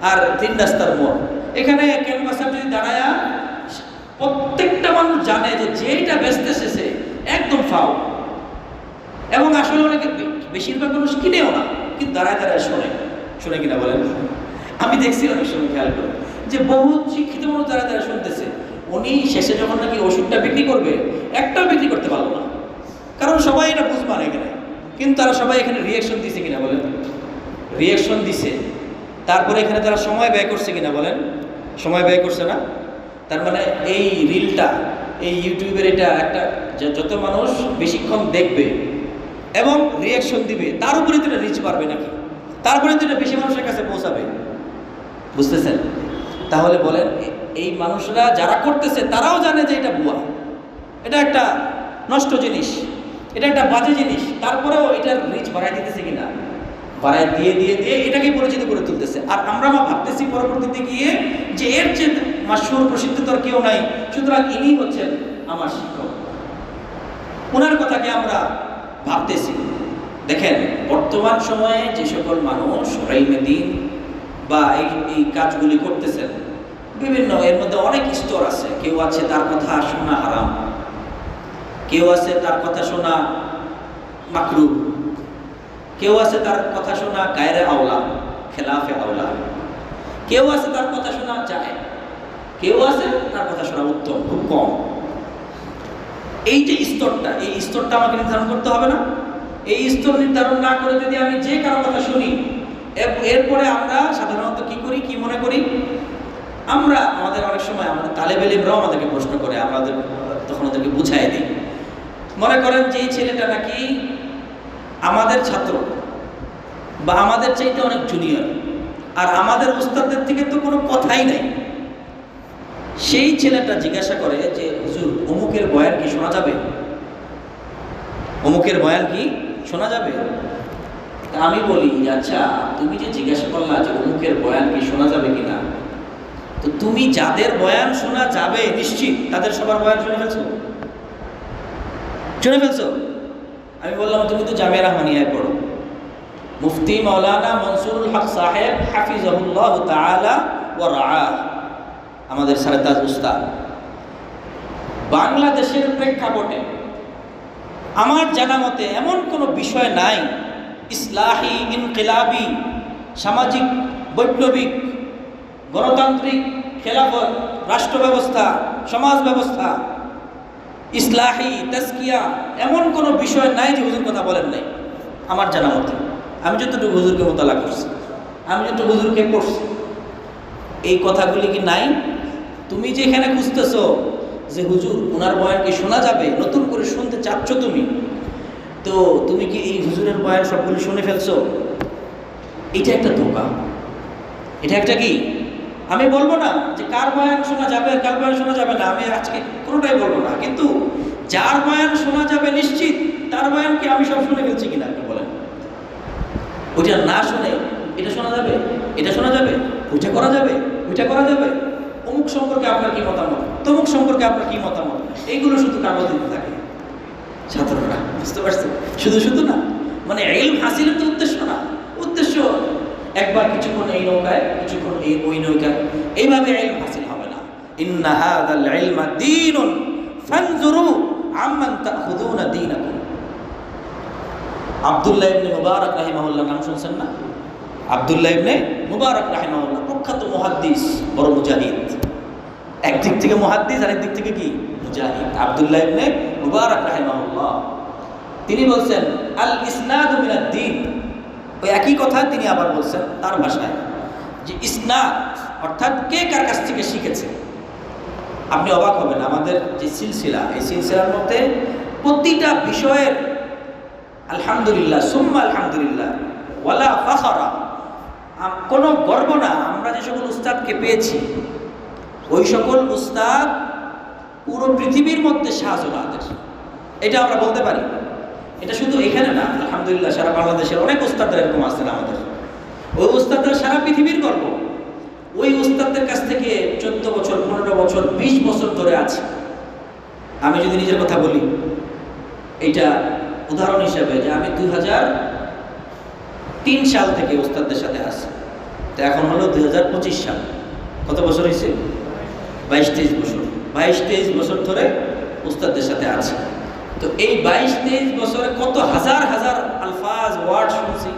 আর তিন রাস্তার মোড়। এখানে ক্যানভাসার যদি দাঁড়ায়া প্রত্যেকটা মানুষ জানে যে যেটা বেচতেছে সে একদম ফাও, এবং আসলে অনেকে বেশিরভাগ মানুষ কিনেও না, কিন্তু দাঁড়ায় দাঁড়ায় শোনে কিনা বলেন? আমি দেখছি অনেক সময় খেয়াল করে যে বহু শিক্ষিত মানুষ দাঁড়ায় দাঁড়ায় শুনতেছে, উনি শেষে যখন নাকি ওষুধটা বিক্রি করবে একটাও বিক্রি করতে পারলো না, কারণ সবাই এটা বুঝবা না এখানে। কিন্তু তারা সবাই এখানে রিয়াকশন দিছে কিনা বলেন? রিয়াকশন দিছে। তারপরে এখানে তারা সময় ব্যয় করছে কিনা বলেন? সময় ব্যয় করছে না? তার মানে এই রিলটা, এই ইউটিউবের এটা একটা, যত মানুষ বেশিক্ষণ দেখবে এবং রিয়াকশন দিবে, তার উপরে তো এটা রিচ পারবে নাকি, তারপরে তো এটা বেশি মানুষের কাছে পৌঁছাবে। বুঝতেছেন? তাহলে বলেন এই মানুষরা যারা করতেছে তারাও জানে যে এটা ভুয়া, এটা একটা নষ্ট জিনিস, এটা একটা বাজে জিনিস, তারপরেও এটার রিচ বাড়াই দিতেছে কিনা? বাড়াই দিয়ে দিয়ে দিয়ে এটাকে পরিচিত করে তুলতেছে। আর আমরা ভাবতেছি পরবর্তীতে গিয়ে যে এর যে মাশহুর প্রসিদ্ধ তো আর কেউ নাই, সুতরাং ইনি হচ্ছেন আমার শিক্ষক, ওনার কথাকে আমরা ভাবতেছি। দেখেন বর্তমান সময়ে যে সকল মানুষ ইলমে দ্বীন বা এই কাজগুলি করতেছেন, বিভিন্ন এর মধ্যে অনেক স্তর আছে। কেউ আছে তার কথা শোনা হারাম, কেউ আছে তার কথা শোনা মাকরুহ, কেউ আছে তার কথা শোনা গায়রে আওলা, খেলাফে আওলা, কেউ আছে তার কথা শোনা যায়, কেউ আছে তার কথা শোনা উত্তম, খুব কম। এই যে স্তরটা, এই স্তরটা আমাকে নির্ধারণ করতে হবে না? এই স্তর নির্ধারণ না করে যদি আমি যে কারো কথা শুনি, এরপরে আমরা সাধারণত কি করি, কি মনে করি? আমরা আমাদের অনেক সময় আমাদের তালেবে ইলমরাও আমাদেরকে প্রশ্ন করে, আমাদের তখন ওদেরকে বুঝাই দিই। মনে করেন যে এই ছেলেটা নাকি আমাদের ছাত্র বা আমাদের চাইতে অনেক জুনিয়র, আর আমাদের উস্তাদদের থেকে তো কোনো কথাই নাই। সেই ছেলেটা জিজ্ঞাসা করে যে হুজুর অমুকের বয়ান কি শোনা যাবে? অমুকের বয়ান কি শোনা যাবে? আমি বলি আচ্ছা, তুমি যে জিজ্ঞাসা করলা যে অমুকের বয়ান কি শোনা যাবে কিনা, তো তুমি যাদের বয়ান শোনা যাবে নিশ্চিত তাদের সবার বয়ান শুনে ফেলছো? শুনে ফেলছো? আমি বললাম তুমি তো জামিয়া রহমানিয়ায় পড়ো, মুফতি মাওলানা মনসুরুল হক সাহেব হাফিজাহুল্লাহ তাআলা ওয়া রাআহ, আমাদের সারতাজ উস্তাদ, বাংলাদেশের প্রেক্ষাপটে আমার জানা মতে এমন কোনো বিষয় নাই ইসলাহি, ইনকিলাবি, সামাজিক, বৈপ্লবিক, গণতান্ত্রিক, খেলাফত, রাষ্ট্র ব্যবস্থা, সমাজ ব্যবস্থা, ইসলাহি, তাজকিয়া, এমন কোনো বিষয় নাই যে হুজুর কথা বলেন নাই আমার জানা মতে। আমি যতটুকু হুজুরকে মোতালা করছি, আমি যতটুকু হুজুরকে পড়ছি, এই কথাগুলি কি নাই? তুমি যে এখানে খুঁজতেছো যে হুজুর ওনার বয়ান কি শোনা যাবে, নতুন করে শুনতে চাচ্ছ তুমি, তো তুমি কি এই হুজুরের বয়ান সবগুলি শুনে ফেলছো? এটা একটা ধোঁকা, এটা একটা কি, আমি বলবো না যে কার বয়ান শোনা যাবে আর কার বয়ান শোনা যাবে না, আমি আজকে কোনোটাই বলবো না, কিন্তু যার বয়ান শোনা যাবে নিশ্চিত তার বয়ান কি আমি সব শুনে ফেলছি কিনা আপনি বলেন? ওইটা না শুনে এটা শোনা যাবে, এটা শোনা যাবে, ওইটা করা যাবে, ওইটা করা যাবে, অমুক সম্পর্কে আপনার কি মতামত, তমুক সম্পর্কে আপনার কি মতামত, এইগুলো শুধু কাগজ দিতে থাকে ছাত্ররা। বুঝতে পারছেন? শুধু শুধু না, মানে ইলম হাসিলের তো উদ্দেশ্য না, উদ্দেশ্য একবার কিছুক্ষণ এই নৌকায়, কিছুক্ষণ ওই নৌকায়, এইভাবে ইলম হাসিল হবে না। ইন্না হাযাল ইলমা দীনুন ফানজুরু আম্মান তাখুযুনা দীনাকুম। আব্দুল্লাহ ইবনে মুবারক রাহিমাহুল্লাহ নাম শুনছেন না? আব্দুল্লাহ ইবনে মুবারক রাহিমাহুল্লাহ প্রখ্যাত মুহাদ্দিস, বড় মুজাহিদ, একদিক থেকে মুহাদ্দিস আর একদিক থেকে কি মুজাহিদ। আব্দুল্লাহ ইবনে মুবারক রাহিমাহুল্লাহ তিনি বলছেন আল ইসনাদু মিনাদ দ্বীন। ওই একই কথা তিনি আবার বলছেন তার ভাষায় যে ইসনাদ অর্থাৎ কে কার কাছ থেকে শিখেছে। আপনি অবাক হবেন, আমাদের যে সিলসিলা, এই সিলসিলার মধ্যে প্রতিটা বিষয়ের আলহামদুলিল্লাহ সুম্মা আলহামদুলিল্লাহ ওয়ালা ফাখরা, কোনো গর্ব না, আমরা যে সকল উস্তাদকে পেয়েছি ওই সকল উস্তাদ পুরো পৃথিবীর মধ্যে শাহজলাদের, এটা আমরা বলতে পারি। এটা শুধু এখানে না, আলহামদুলিল্লাহ সারা বাংলাদেশের অনেক উস্তাদরা এরকম আছেন আমাদের। ওই উস্তাদরা সারা পৃথিবীর গর্ব। ওই উস্তাদদের কাছ থেকে 14 বছর, 15 বছর, 20 বছর ধরে আছে। আমি যদি নিজের কথা বলি, এইটা উদাহরণ হিসেবে যে আমি 2003 সাল থেকে উস্তাদদের সাথে আছি, তো এখন হলো 2025 সাল। কত বছর হয়েছে? 22-23 বছর। 22-23 বছর ধরে উস্তাদদের সাথে আছি। তো এই 22-23 বছরে কত হাজার হাজার আলফাজ, ওয়ার্ড শুনছি।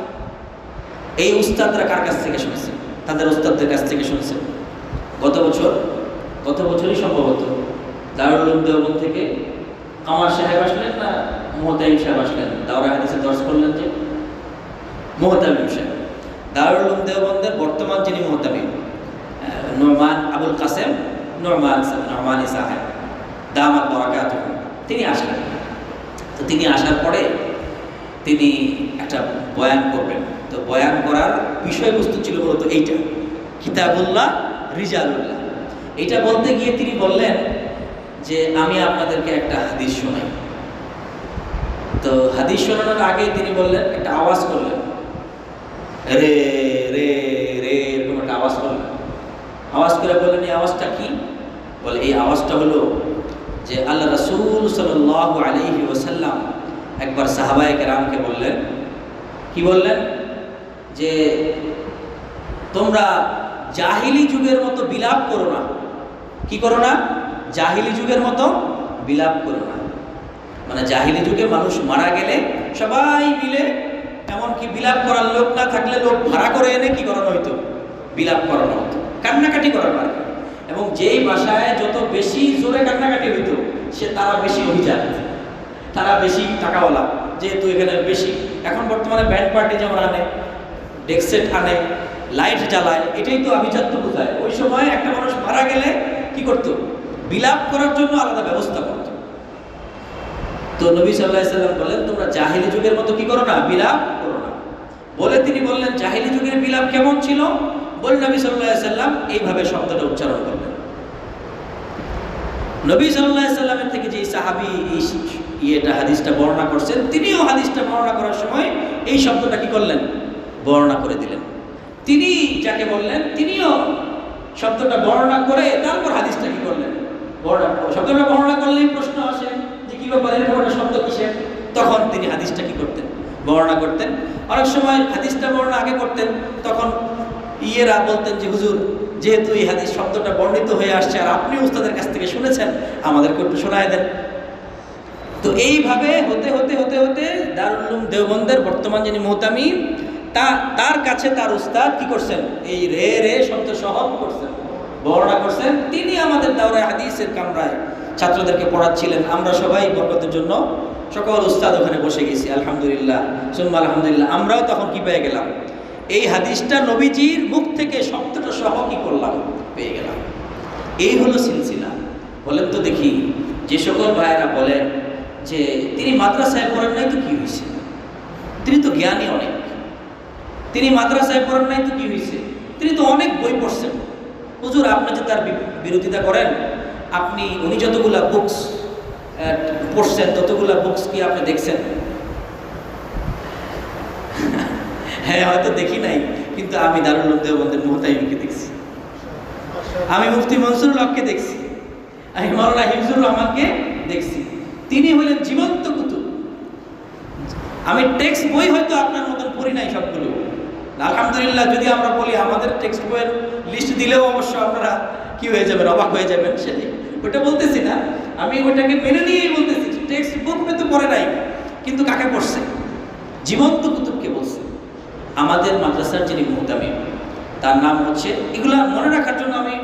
এই উস্তাদরা কার কাছ থেকে শুনছে? তাদের উস্তাদদের কাছ থেকে শুনছে। গত বছরই সম্ভবত দারুল উলুম দেওবন্দ থেকে কামার সাহেব আসলেন না মুহতামিম সাহেব আসলেন, দাওরা হাদিসে দর্শ করলেন যে মুহতামিম সাহেব। দারুল উলুম দেওবন্দের বর্তমান যিনি মুহতামিম, নোমান আবুল কাসেম নোমানি সাহেব দামাত বারাকাতুহু, তিনি আসলেন। তো তিনি আসার পরে তিনি একটা বয়ান করবেন। তো বয়ান করার বিষয়বস্তু ছিল মূলত এইটা, কিতাবুল্লাহ রিজালুল্লাহ। এইটা বলতে গিয়ে তিনি বললেন যে আমি আপনাদেরকে একটা হাদিস শোনাই। তো হাদিস শোনানোর আগে তিনি বললেন, একটা আওয়াজ করলেন, রে রে রে, এরকম একটা আওয়াজ করলেন। আওয়াজ করে বললেন, এই আওয়াজটা কি? বলে এই আওয়াজটা হলো যে আল্লাহ রাসূল সাল্লাল্লাহু আলাইহি ওয়াসাল্লাম একবার সাহাবায়ে কেরামকে বললেন, কি বললেন? যে তোমরা জাহিলি যুগের মতো বিলাপ করো না। কি করো না? জাহিলি যুগের মতো বিলাপ করো না। মানে জাহিলি যুগে মানুষ মারা গেলে সবাই মিলে, এমনকি বিলাপ করার লোক না থাকলে লোক ভাড়া করে এনে কি করানো হইতো? বিলাপ করানো হতো, কান্নাকাটি করানো হয়। এবং যেই বাসায় যত বেশি জোরে কান্নাকাটি হইতো সে তারা বেশি অভিজাত, তারা বেশি টাকাওয়ালা, যেহেতু এখানে বেশি। এখন বর্তমানে ব্যান্ড পার্টি যেমন আনে, ডেক্সেট আনে, লাইট জ্বালায়, এটাই তো আভিজাত্য বোঝায়। ওই সময় একটা মানুষ মারা গেলে কি করতো? বিলাপ করার জন্য আলাদা ব্যবস্থা করতো। তো নবী সাল্লাল্লাহু আলাইহি সাল্লাম বলেন, তোমরা জাহিলি যুগের মতো কি করো না? বিলাপ করো না। বলে তিনি বললেন, জাহিলি যুগের বিলাপ কেমন ছিল? বলে নবী সাল্লাল্লাহু আলাইহি সাল্লাম এইভাবে শব্দটা উচ্চারণ করলেন। নবী সাল্লাল্লাহু আলাইহি সাল্লামের থেকে যে সাহাবী এই হাদিসটা বর্ণনা করছেন, তিনিও হাদিসটা বর্ণনা করার সময় এই শব্দটা কি করলেন? বর্ণনা করে দিলেন। তিনি যাকে বললেন, তিনিও শব্দটা বর্ণনা করে তারপর হাদিসটা কি করলেন? শব্দটা বর্ণনা করলেই প্রশ্ন আসে যে কি ব্যাপার, এরকম একটা শব্দ কিসের? তখন তিনি হাদিসটা কি করতেন? বর্ণনা করতেন। অনেক সময় হাদিসটা বর্ণনা আগে করতেন, তখন ইয়েরা বলতেন যে হুজুর, যেহেতু এই হাদিস শব্দটা বর্ণিত হয়ে আসছে আর আপনি উস্তাদের কাছ থেকে শুনেছেন, আমাদেরকে একটু শোনায় দেন। তো এইভাবে হতে হতে হতে হতে দারুল উলুম দেওবন্দের বর্তমান যিনি মুহতামিম, তার কাছে তার উস্তাদ কি করছেন? এই রে রে শব্দ সহ করছেন, বর্ণনা করছেন। তিনি আমাদের দাওরায়ে হাদিসের কামরায় ছাত্রদেরকে পড়াচ্ছিলেন। আমরা সবাই বরকতের জন্য সকল উস্তাদ ওখানে বসে গেছি, আলহামদুলিল্লাহ সুম্মা আলহামদুলিল্লাহ। আমরাও তখন কি পেয়ে গেলাম? এই হাদিসটা নবীজির মুখ থেকে শব্দটা সহ কি করলাম? পেয়ে গেলাম। এই হলো সিলসিলা। বলেন তো দেখি, যে সকল ভাইয়েরা বলেন যে তিনি মাদ্রাসায় পড়েন নাই তো কি হয়েছে, তিনি তো জ্ঞানী অনেক, তিনি মাদ্রাসায় পড়েন নাই তো কি হয়েছে, তিনি তো অনেক বই পড়ছেন। হুজুর, আপনি যে তার বিরোধিতা করেন, উনি যতগুলা বুকস পড়ছেন ততগুলা বুকস কি আপনি দেখছেন? হ্যাঁ, হয়তো দেখি নাই, কিন্তু আমি দারুল উলুম দেওবন্দের মুহতামিমকে দেখছি, আমি মুফতি মনসুরুল হককে দেখছি, আমি মাওলানা হিফজুর রহমানকে দেখছি। তিনি হলেন জীবন্ত কুতুব। আমি টেক্সট বই হয়তো আপনার মতন পড়ি নাই সবগুলো, আলহামদুলিল্লাহ। যদি আমরা বলি আমাদের টেক্সট বইয়ের লিস্ট দিলেও অবশ্য আপনারা কি হয়ে যাবেন, অবাক হয়ে যাবেন। সেটাই, ওইটা বলতেছি না, আমি ওইটাকে মেনে নিয়েই বলতেছি। টেক্সট বুক হয়তো পড়ে নাই, কিন্তু কাকে পড়ছে? জীবন্ত কুতুবকে বলছে। আমাদের মাদ্রাসার যিনি মুহতামিম, তার নাম হচ্ছে, এগুলা মনে রাখার জন্য আমি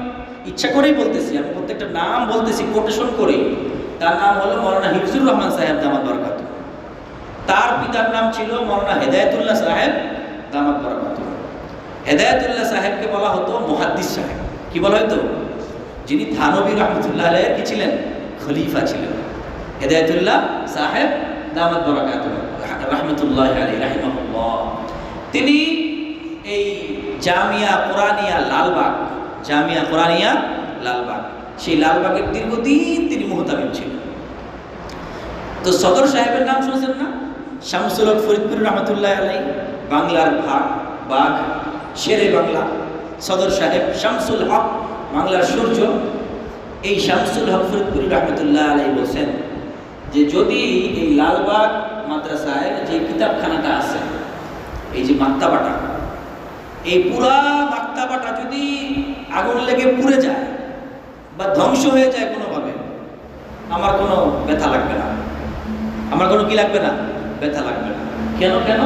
ইচ্ছা করেই বলতেছি, আমি প্রত্যেকটা নাম বলতেছি কোটেশন করে। তার নাম হলো মাওলানা হিফজুর রহমান সাহেব দামাত বারাকাতুহু। তার পিতার নাম ছিল মাওলানা হেদায়েতুল্লাহ সাহেব দামাত বারাকাতুহু। হেদায়েতুল্লাহ সাহেবকে বলা হতো মুহাদ্দিস সাহেব। কি বলা হতো? যিনি থানবী রহমতুল্লাহ আলাইহি কি ছিলেন? খলিফা ছিলেন। হেদায়েতুল্লাহ সাহেব দামাত বারাকাতুহু রহমতুল্লাহি আলাইহি রাহিমাহুল্লাহ। তিনি এই জামিয়া কোরআনিয়া লালবাগ, সেই লালবাগের দীর্ঘদিন তিনি মুহতামিম ছিলেন। তো সদর সাহেবের নাম শুনছেন না? শামসুল হক ফরিদপুর রহমতুল্লাহ আলাই, বাংলার বাঘ, শেরে বাংলা। সদর সাহেব শামসুল হক, বাংলার সূর্য। এই শামসুল হক ফরিদপুর রহমতুল্লাহ আলাই বলছেন যে যদি এই লালবাগ মাদ্রাসায় যে কিতাবখানাটা আছে, এই যে মাক্তাবাটা, এই পুরা মাক্তাবাটা যদি আগুন লেগে পুড়ে যায় বা ধ্বংস হয়ে যায় কোনোভাবে, আমার কোনো ব্যথা লাগবে না। আমার কোনো কি লাগবে না? ব্যথা লাগবে না। কেন কেন?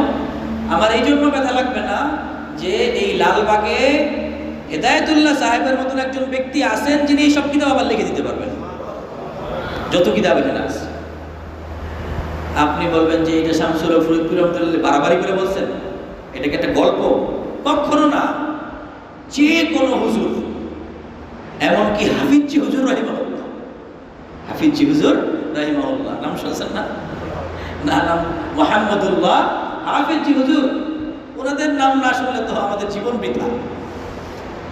আমার এই জন্য ব্যথা লাগবে না যে এই লালবাগে হেদায়েতুল্লাহ সাহেবের মতন একজন ব্যক্তি আছেন যিনি এই সব কিতাব আবার লিখে দিতে পারবেন, যত কিতাব এখানে আছে। আপনি বলবেন যে এটা শামসুল হক ফরিদপুর রহমতুল্লাহ বাড়াবাড়ি করে বলছেন, এটাকে একটা গল্প। কখনো না। যে কোনো হুজুর, এমনকি হাফিজি হুজুর রাহিমাহুল্লাহ, হাফিজি হুজুর রাহিমাহুল্লাহ নাম শুনছেন না? নাম মুহাম্মদুল্লাহ হাফিজি হুজুর, ওনাদের নাম না শুনলে তো আমাদের জীবন বৃথা।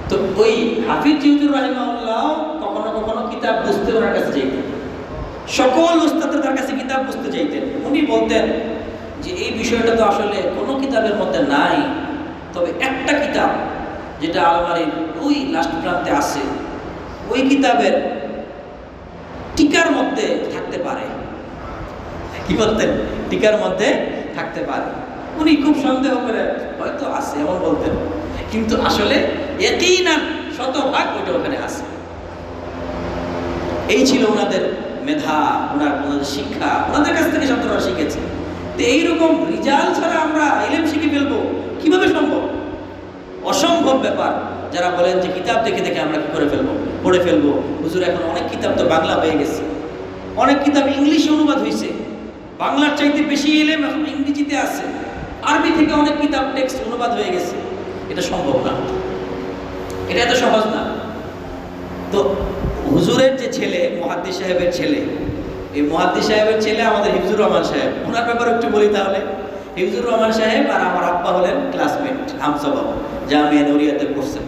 তো ওই হাফিজি হুজুর রাহিমাহুল্লাহ কখনো কখনো কিতাব বুঝতে ওনার কাছে যেতেন, সকল উস্তাদের তার কাছে কিতাব বুঝতে চাইতেন। উনি বলতেন যে এই বিষয়টা তো আসলে কোনো কিতাবের মধ্যে নাই, তবে একটা কিতাব যেটা আলমারির ওই লাস্ট প্রান্তে আছে, ওই কিতাবের টিকার মধ্যে থাকতে পারে। কি বলতেন? টিকার মধ্যে থাকতে পারে। উনি খুব সন্দেহ করে হয়তো আছে এমন বলতেন, কিন্তু আসলে ইয়াকিনান শতভাগ ওটা ওখানে আছে। এই ছিল ওনাদের মেধা, ওনাদের শিক্ষা, ওনাদের কাছ থেকে ছাত্ররা শিখেছে। তো এইরকম রিজাল ছাড়া আমরা ইলম শিখে ফেলবো কিভাবে সম্ভব? অসম্ভব ব্যাপার। যারা বলেন যে কিতাব দেখে দেখে আমরা কি করে ফেলবো, পড়ে ফেলবো। হুজুর এখন অনেক কিতাব তো বাংলা হয়ে গেছে, অনেক কিতাব ইংলিশে অনুবাদ হয়েছে, বাংলার চাইতে বেশি ইলম এখন ইংরেজিতে আছে, আরবি থেকে অনেক কিতাব টেক্সট অনুবাদ হয়ে গেছে। এটা সম্ভব না, এটা এত সহজ না। তো হুজুরের যে ছেলে, মুহাদ্দিস সাহেবের ছেলে, এই মুহাদ্দিস সাহেবের ছেলে আমাদের হিফজুর রহমান সাহেব, ওনার ব্যাপারে একটু বলি তাহলে। হিফজুর রহমান সাহেব আর আমার আব্বা হলেন ক্লাসমেট, হামসাবা, জামিয়া নূরিয়াতে পড়ছেন।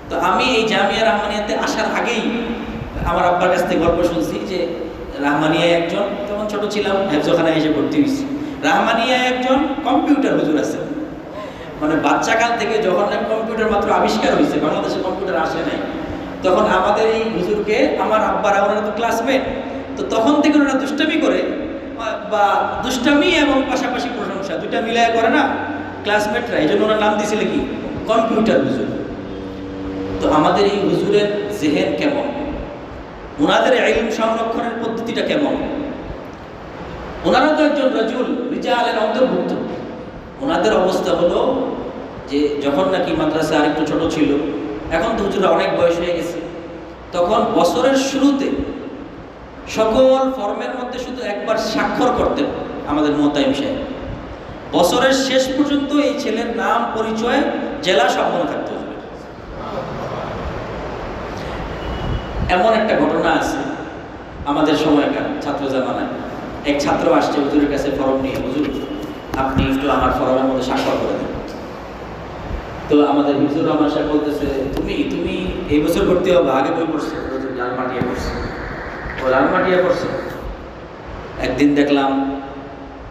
তো আমি এই জামিয়া রহমানিয়াতে আসার আগেই আমার আব্বার কাছ থেকে গল্প শুনছি যে রহমানিয়ায় একজন, তখন ছোট ছিলাম, হেফজখানায় এসে ভর্তি হয়েছি, রহমানিয়ায় একজন কম্পিউটার হুজুর আছে। মানে বাচ্চাকাল থেকে যখন কম্পিউটার মাত্র আবিষ্কার হয়েছে, বাংলাদেশে কম্পিউটার আসে নাই, তখন আমাদের এই হুজুরকে আমার আব্বারা, ওনারা তো ক্লাসমেট, তো তখন থেকে ওনারা দুষ্টামি করে, বা দুষ্টামি এবং পাশাপাশি প্রশংসা দুইটা মিলায় করে না ক্লাসমেটরা, এই জন্য ওনার নাম দিয়েছিল কি কম্পিউটার হুজুর। তো আমাদের এই হুজুরের জেহেন কেমন, ওনাদের ইলম সংরক্ষণের পদ্ধতিটা কেমন। ওনারা তো একজন রিজালের অন্তর্ভুক্ত। ওনাদের অবস্থা হলো যে যখন নাকি মাদ্রাসা আরেকটু ছোট ছিল, এখন তো হুজুরা অনেক বয়স হয়ে গেছে, তখন বছরের শুরুতে সকল ফর্মের মধ্যে শুধু একবার স্বাক্ষর করতেন আমাদের মোতায়েম সাহেব। বছরের শেষ পর্যন্ত এই ছেলের নাম, পরিচয়, জেলা সব মনে থাকতো। এমন একটা ঘটনা আছে আমাদের সময়কার ছাত্র জামানায়, এক ছাত্র আসছে হুজুরের কাছে ফরম নিয়ে, হুজুর আপনি একটু আমার ফরমের মধ্যে স্বাক্ষর করে দেন। তো আমাদের হিফজুর রহমান সাহেব বলতেছে, তুমি এই বছর ভর্তি হবে, আগে বই পড়ছো? লালমাটিয়া পড়ছে। ও লালমাটিয়া পড়ছে। একদিন দেখলাম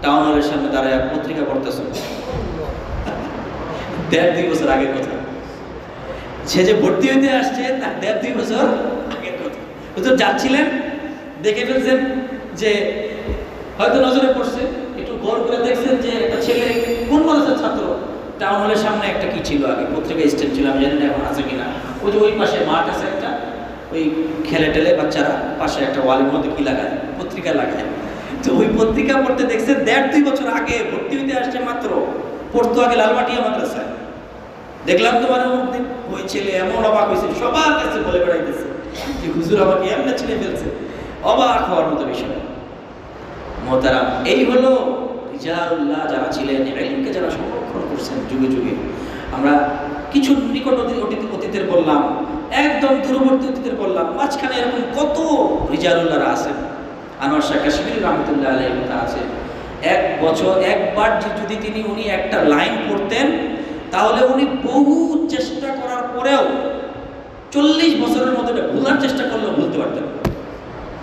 টাউন হলের সামনে দাঁড়ায় পত্রিকা পড়তেছে, 1.5-2 বছর আগের কথা। সে যে ভর্তি হইতে আসছে তার 1.5-2 বছর আগের কথা। হুজুর যাচ্ছিলেন, দেখে ফেলছেন যে হয়তো নজরে পড়ছে, একটু গৌর করে দেখছেন যে একটা ছেলে কোন মাদ্রাসার ছাত্র, টাউন হলের সামনে একটা কি ছিল আগে পত্রিকা স্ট্যান্ড ছিল, আমি জানি না এখন আছে কিনা। ওই যে ওই পাশে মাঠ আছে একটা, ওই খেলে টেলে বাচ্চারা পাশে একটা ওয়ালের মধ্যে কি লাগায়, পত্রিকা লাগায়। তো ওই পত্রিকা পড়তে দেখছে 1.5-2 বছর আগে ভর্তি হইতে আসছে মাত্র, পড়তো আগে লালমাটিয়া মাদ্রাসায়। দেখলাম তো মানে ওই ছেলে এমন অবাক হয়েছে, সবার কাছে বলে বেড়াইতেছে যে হুজুর আমাকে এমন ছেলে ফেলছে, অবাক হওয়ার মতো বিষয়। মোহতারাম, এই হলো রিজালুল্লাহ যারা ছিলেন, ইলমকে যারা সংরক্ষণ করছেন যুগে যুগে। আমরা কিছু নিকট অতীতের বললাম, একদম দূরবর্তী অতীতের বললাম, মাঝখানে এরকম কত রিজালুল্লাহরা আছেন। আনোয়ার শাহ কাশ্মীরি রহমতুল্লাহ আলাইহি কথা আছে, একবার যদি উনি একটা লাইন পড়তেন, তাহলে উনি বহু চেষ্টা করার পরেও 40 বছরের মধ্যে ভুলার চেষ্টা করলেও ভুলতে পারতেন,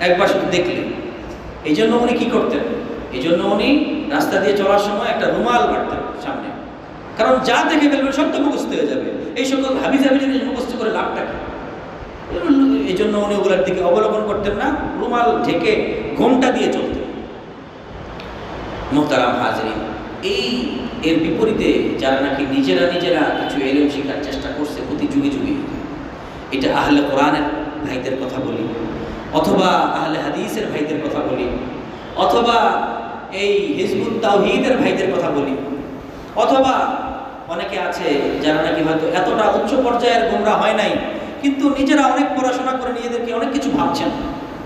একবার শুধু দেখলেন। এই জন্য উনি কি করতেন? এই জন্য উনি রাস্তা দিয়ে চলার সময় একটা রুমাল বাঁধতেন সামনে, কারণ যা দেখে ফেলবে সব তো মুখস্থ হয়ে যাবে, এই সকল হাবিজাবি জিনিস মুখস্থ করে লাভটা কি? এই জন্য উনি ওগুলোর দিকে অবলম্বন করতেন না, রুমাল ঢেকে ঘোমটা দিয়ে চলতেন। মোহতারাম হাজরিন, এর বিপরীতে যারা নাকি নিজেরা কিছু এলেম শেখার চেষ্টা করছে প্রতি যুগে যুগে, এটা আহলে কোরআনের ভাইদের কথা বলি, অথবা আহলে হাদিসের ভাইদের কথা বলি, অথবা এই হিজবুত তাওহীদের ভাইদের কথা বলি, অথবা অনেকে আছে যারা নাকি হয়তো এতটা উচ্চ পর্যায়ের গোমরা হয় নাই, কিন্তু নিজেরা অনেক পড়াশোনা করে নিজেদেরকে অনেক কিছু ভাবছেন,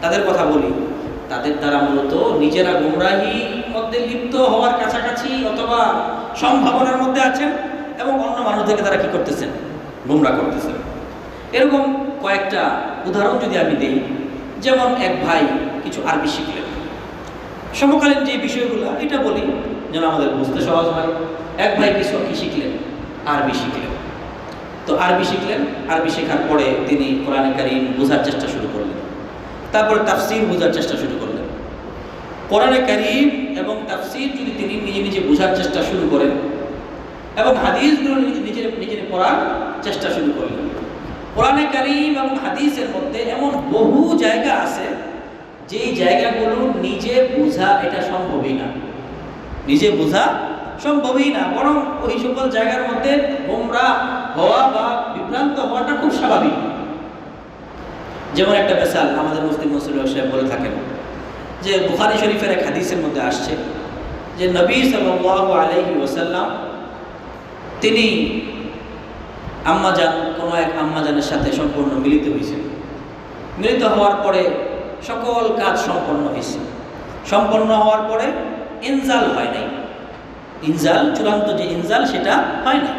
তাদের কথা বলি। তাদের দ্বারা মূলত নিজেরা গোমরাহির মধ্যে লিপ্ত হওয়ার কাছাকাছি অথবা সম্ভাবনার মধ্যে আছেন, এবং অন্য মানুষদেরকে তারা কি করতেছেন? গোমরা করতেছেন। এরকম কয়েকটা উদাহরণ যদি আমি দিই, যেমন এক ভাই কিছু আরবি শিখলেন, সমকালীন যে বিষয়গুলো এটা বলি যেন আমাদের বুঝতে সহজ হয়। এক ভাই কিছু কি শিখলেন? আরবি শিখলেন। তো আরবি শিখলেন, আরবি শেখার পরে তিনি কোরআনে কারীম বোঝার চেষ্টা শুরু করলেন, তারপরে তাফসীর বোঝার চেষ্টা শুরু করলেন। কোরআনে কারীম এবং তাফসীর যদি তিনি নিজে বোঝার চেষ্টা শুরু করেন এবং হাদিসগুলো নিজে পড়ার চেষ্টা শুরু করলেন, কোরআনে কারীম এবং হাদিসের মধ্যে এমন বহু জায়গা আছে যেই জায়গাগুলো নিজে বোঝা এটা সম্ভবই না, নিজে বোঝা সম্ভবই না, বরং ওই সকল জায়গার মধ্যে গোমরা হওয়া বা বিভ্রান্ত হওয়াটা খুব স্বাভাবিক। যেমন একটা মিসাল আমাদের মুফতি মনসুর সাহেব বলে থাকেন যে বুখারী শরীফের এক হাদিসের মধ্যে আসছে যে নবী সাল্লাল্লাহু আলাইহি ওয়াসাল্লাম তিনি আম্মাজান, কোনো এক আম্মাজানের সাথে সম্পূর্ণ মিলিত হয়েছেন। মিলিত হওয়ার পরে সকল কাজ সম্পন্ন হয়েছে। সম্পন্ন হওয়ার পরে ইনজাল হয় নাই, ইনজাল চূড়ান্ত যে ইনজাল সেটা হয় না।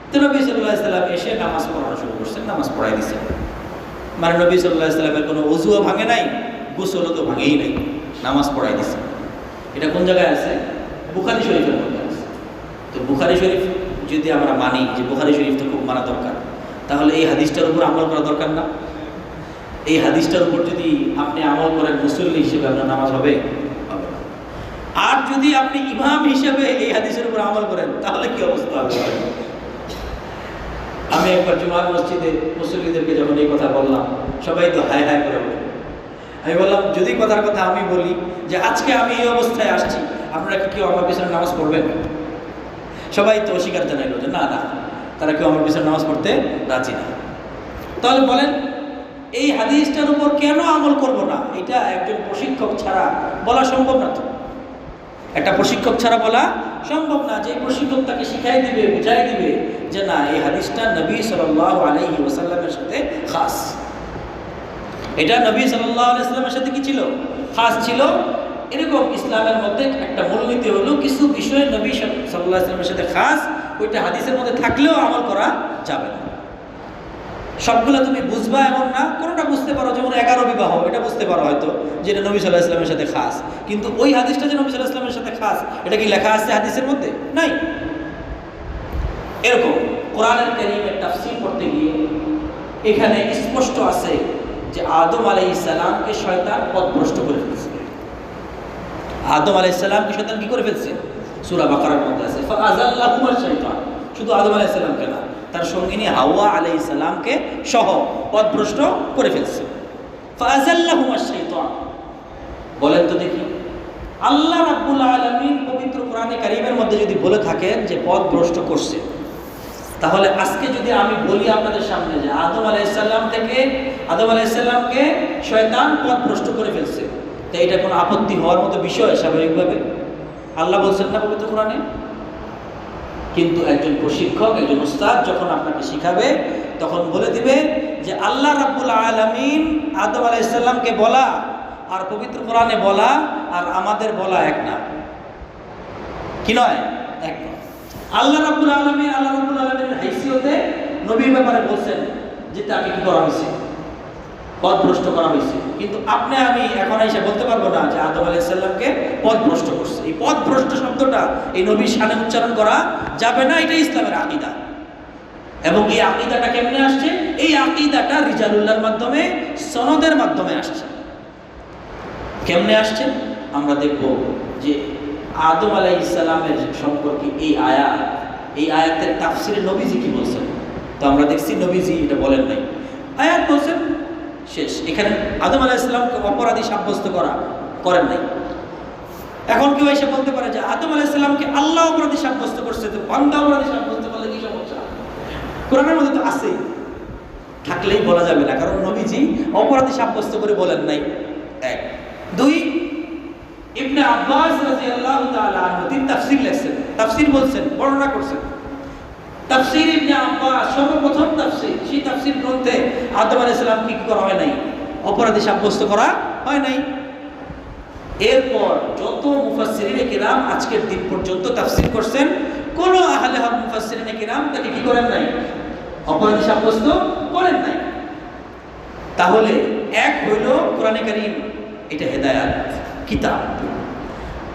তো নবী সাল্লাল্লাহু আলাইহি ওয়াসাল্লাম এসে নামাজ পড়ানো শুরু করছেন, নামাজ পড়াই দিয়েছেন। মানে নবী সাল্লাল্লাহু আলাইহি ওয়াসাল্লামের কোনো ওযুও ভাঙে নাই, গোসলও তো ভাঙেই নাই, নামাজ পড়াই দিয়েছে। এটা কোন জায়গায় আছে? বুখারী শরীফের মধ্যে আছে। তো বুখারী শরীফ যদি আমরা মানি যে বুখারী শরীফ তো খুব মানা দরকার, তাহলে এই হাদিসটার উপর আমল করা দরকার না? এই হাদিসটার উপর যদি আপনি আমল করেন মুসল্লি হিসেবে আপনার নামাজ হবে? হবে না। আর যদি আপনি ইমাম হিসেবে এই হাদিসের উপর আমল করেন তাহলে কি অবস্থা হবে? আমি একবার জুমার মসজিদে মুসল্লিদেরকে যখন এই কথা বললাম, সবাই তো হায় হায় করে বলল। আমি বললাম, যদি কথার কথা আমি বলি যে আজকে আমি এই অবস্থায় আসছি, আপনারা কি কেউ আমার পিছনে নামাজ পড়বেন? সবাই তো অস্বীকার জানাইল যে না, তারা কেউ আমার পিছনে নামাজ পড়তে রাজি না। তাহলে বলেন, এই হাদিসটার উপর কেন আমল করব না? এটা একজন প্রশিক্ষক ছাড়া বলা সম্ভব না। তো একটা প্রশিক্ষক ছাড়া বলা সম্ভব না যে প্রশিক্ষক তাকে শিখাই দিবে, বুঝাই দিবে যে না, এই হাদিসটা নবী সাল্লাল্লাহু আলাইহি ওয়াসাল্লামের সাথে খাস। এটা নবী সাল্লাল্লাহু আলাইহি ওয়াসাল্লামের সাথে কি ছিল? খাস ছিল। এরকম ইসলামের মধ্যে একটা মূলনীতি হলো কিছু বিষয় নবী সাল্লাল্লাহু আলাইহি ওয়াসাল্লামের সাথে খাস, ওইটা হাদিসের মধ্যে থাকলেও আমল করা যাবে না। সবগুলো তুমি বুঝবা এমন না, কোনোটা বুঝতে পারো, যেমন 11 বিবাহ, এটা বুঝতে পারো হয়তো যে এটা নবী সাল্লাল্লাহু আলাইহি ওয়াসাল্লামের সাথে খাস, কিন্তু ওই হাদিসটা যে নবী সাল্লাল্লাহু আলাইহি ওয়াসাল্লামের সাথে খাস, এটা কি লেখা আছে হাদিসের মধ্যে? নাই। এরকম কোরআনের কারীমের তাফসীর করতে গিয়ে এখানে স্পষ্ট আছে যে আদম আলাইহিস সালামকে শয়তান পথভ্রষ্ট করে ফেলছে। আদম আলাইহিস সালামকে শয়তান কি করে ফেলছে? সূরা বাকারার মধ্যে আছে, ফাআযাল্লাহুমুশ শাইতান। শুধু আদম আলাইহিস সালামকে না, তার সঙ্গিনী হাওয়া আলাইহিস সালামকে সহ পথভ্রষ্ট করে ফেলছে। ফাআযাল্লাহুমুশ শাইতান। বলেন তো দেখি, আল্লাহ রাব্বুল আলামিন পবিত্র কোরআনে কারীমের মধ্যে যদি বলে থাকেন যে পথভ্রষ্ট করছে, তাহলে আজকে যদি আমি বলি আপনাদের সামনে যে আদম আলাইহিস সালামকে শয়তান পথভ্রষ্ট করে ফেলছে, তো এটা কোনো আপত্তি হওয়ার মতো বিষয়? স্বাভাবিকভাবে আল্লাহ বলছেন না পবিত্র কোরআনে? কিন্তু একজন প্রশিক্ষক, একজন উস্তাদ যখন আপনাকে শিখাবে, তখন বলে দিবে যে আল্লাহ রাব্বুল আলামিন আদম আলাইহিস সালামকে বলা আর পবিত্র কোরআনে বলা আর আমাদের বলা এক না। কি নয়? এক নয়। আল্লাহ রাব্বুল আলামিনের হাইসিয়তে নবীর ব্যাপারে বলছেন যে তাকে কি করা হয়েছে? পথভ্রষ্ট করা হয়েছে। কিন্তু আপনি আমি এখন এসে বলতে পারবো না যে আদম আলাইহিস সালামকে পথভ্রষ্ট করছে। এই পথভ্রষ্ট শব্দটা এই নবীর শানে উচ্চারণ করা যাবে না। এটা ইসলামের আকীদা। এবং এই আকীদাটা কেমনে আসছে? এই আকীদাটা রিজালুল্লাহর মাধ্যমে, সনদের মাধ্যমে আসছে। কেমনে আসছে আমরা দেখব যে আদম আলাইহিস সালামের সম্পর্কে এই আয়াতের তাফসিরে নবীজি কি বলছেন। তো আমরা দেখছি নবীজি এটা বলেন নাই, আয়াত বলছেন শেষ। এখানে আদম আলাইহিস সালামকে অপরাধী সাব্যস্ত করেন নাই। এখন কেউ এসে বলতে পারে যে আদম আলাইহিস সালামকে আল্লাহ অপরাধী সাব্যস্ত করছে, তো বান্দা অপরাধী সাব্যস্ত করলে কি সমস্যা? কোরআনের মধ্যে তো আছেই, থাকলেই বলা যাবে না, কারণ নবীজি অপরাধী সাব্যস্ত করে বলেন নাই। এক। দুই, ইবনে আব্বাস রাদিয়াল্লাহু তাআলা আনহু তিনি তাফসীর লিখছেন, তাফসীর বলছেন, বর্ণনা করছেন। তাফসীর ইবনে আব্বাস সর্বপ্রথম তাফসীর, সেই তাফসীর গ্রন্থে আদম আলাইহিস সালাম কি করা হয় নাই? অপরাধী সাব্যস্ত করা হয় নাই। এরপর যত মুফাসসিরিনে কিরাম আজকের দিন পর্যন্ত তাফসীর করছেন, কোন আহলে হক মুফাসসিরিনে কিরাম তাকে কি করেন নাই? অপরাধী সাব্যস্ত করেন নাই। তাহলে এক হইল কোরআনে কারীম, এটা হেদায়েত কিতাব,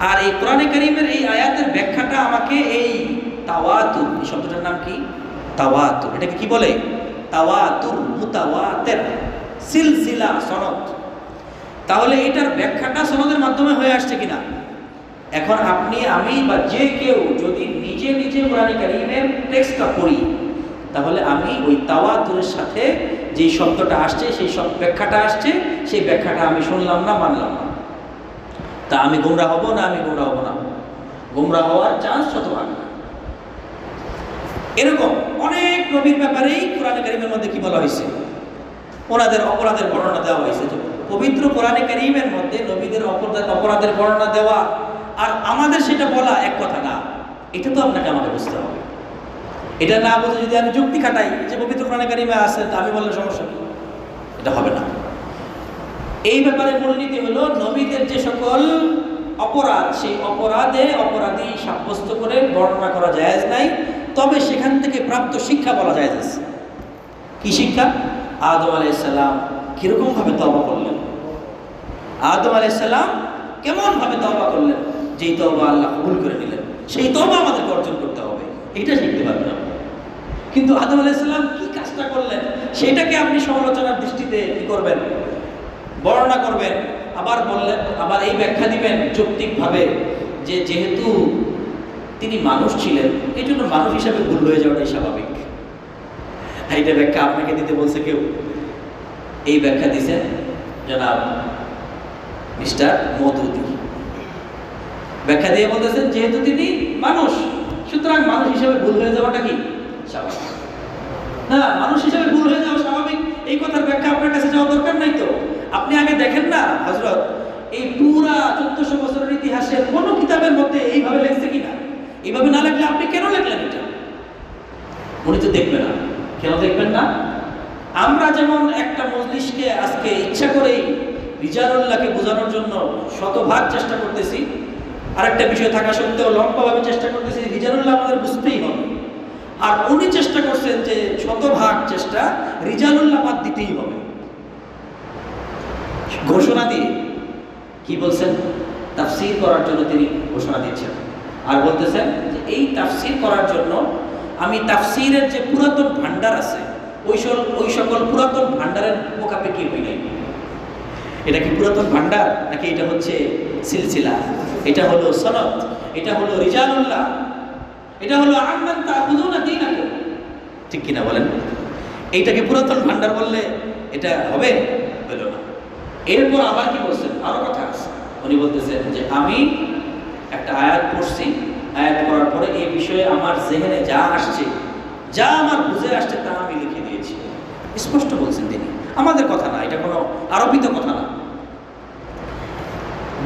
আর এই কোরআনে কারীমের এই আয়াতের ব্যাখ্যাটা আমাকে এই তাওয়াতুর, এই শব্দটার নাম কি? তাওয়াতুর। এটাকে কি বলে? তাওয়াতুর, মুতাওয়াতির, সিলসিলা, সনদ। তাহলে এটার ব্যাখ্যাটা সনদের মাধ্যমে হয়ে আসছে কিনা? এখন আপনি, আমি বা যে কেউ যদি নিজে নিজে কোরআনে কারীমের টেক্সটটা পড়ি, তাহলে আমি ওই তাওয়াতুরের সাথে যেই শব্দটা আসছে, সেই সব ব্যাখ্যাটা আসছে, সেই ব্যাখ্যাটা আমি শুনলাম না, মানলাম না, তা আমি গোমরাহ হব না? আমি গোমরাহ হব না? গোমরাহ হওয়ার চান্স শতভাগ। এরকম অনেক নবীর ব্যাপারেই কোরআনে কারীমের মধ্যে কি বলা হয়েছে? ওনাদের অপরাধের বর্ণনা দেওয়া হয়েছে। পবিত্র কোরআনে কারীমের মধ্যে নবীদের অপরাধের বর্ণনা দেওয়া আর আমাদের সেটা বলা এক কথা না। এটা তো আপনাকে আমাকে বুঝতে হবে। এটা না বুঝে যদি আমি যুক্তি খাটাই যে পবিত্র কোরআনে কারীমে আছে, তা আমি বললে সমস্যা কি? এটা হবে না। এই ব্যাপারে মূলনীতি হলো নবীদের যে সকল অপরাধ, সেই অপরাধে অপরাধী সাব্যস্ত করে বর্ণনা করা জায়েজ নাই, তবে সেখান থেকে প্রাপ্ত শিক্ষা বলা জায়েজ আছে। কি শিক্ষা? আদম আলাইহিস সালাম কিরকম ভাবে তওবা করলেন, আদম আলাইহিস সালাম কেমন ভাবে তওবা করলেন, যেই তওবা আল্লাহ কবুল করে নিলেন, সেই তওবা আমাদেরকে অর্জন করতে হবে, এটা শিখতে পারবেন আপনি। কিন্তু আদম আলাইহিস সালাম কি কাজটা করলেন সেটাকে আপনি সমালোচনার দৃষ্টিতে কি করবেন? বর্ণনা করবেন, আবার বললেন, আবার এই ব্যাখ্যা দিবেন যৌক্তিকভাবে যে যেহেতু তিনি মানুষ ছিলেন, এই জন্য মানুষ হিসাবে ভুল হয়ে যাওয়াটাই স্বাভাবিক। এইটা ব্যাখ্যা আপনাকে দিতে বলছে কেউ? এই ব্যাখ্যা দিয়েছেন জনাব মিস্টার মওদুদী। ব্যাখ্যা দিয়ে বলতেছেন যেহেতু তিনি মানুষ, সুতরাং মানুষ হিসাবে ভুল হয়ে যাওয়াটা কি স্বাভাবিক? না, মানুষ হিসাবে ভুল হয়ে যাওয়া স্বাভাবিক, এই কথার ব্যাখ্যা আপনার কাছে যাওয়া দরকার নাই। তো আপনি আগে দেখেন না হযরত, এই পুরা 1400 বছরের ইতিহাসের কোন কিতাবের মধ্যে এইভাবে লেখছে কিনা? এইভাবে না লেখলে আপনি কেন লেখলেন এটা? উনি তো দেখবেন না। কেন দেখবেন না? আমরা যেমন একটা মজলিসকে আজকে ইচ্ছা করেই রিজালুল্লাহকে বোঝানোর জন্য শতভাগ চেষ্টা করতেছি, আরেকটা বিষয় থাকা সত্ত্বেও লম্বাভাবে চেষ্টা করতেছি রিজালুল্লাহ আমাদের বুঝতেই হবে, আর উনি চেষ্টা করছেন যে শতভাগ চেষ্টা রিজালুল্লাহ বাদ দিতেই হবে। ঘোষণা দিয়ে কি বলছেন? তাফসীর করার জন্য তিনি ঘোষণা দিচ্ছেন, আর বলতেছেন যে এই তাফসীর করার জন্য আমি তাফসীরের যে পুরাতন ভান্ডার আছে, ওই সকল পুরাতন ভান্ডারের মোকাপেক্ষি হই নাই। এটা কি পুরাতন ভান্ডার নাকি এটা হচ্ছে সিলসিলা? এটা হলো সনদ, এটা হলো রিজালুল্লাহ, এটা হলো আম্মান তাখুযুনা দীনাকুম। ঠিক কিনা বলেন? এইটাকে পুরাতন ভান্ডার বললে এটা হবে? হলো না। এরপর আবার কি বলছেন? আরো কথা আছে। উনি বলতেছেন যে আমি একটা আয়াত পড়ছি, আয়াত পড়ার পরে এই বিষয়ে আমার জেহেনে যা আসছে, যা আমার বুঝে আসছে, তা আমি লিখে দিয়েছি। স্পষ্ট বলছেন তিনি, আমাদের কথা না, এটা কোনো আরোপিত কথা না।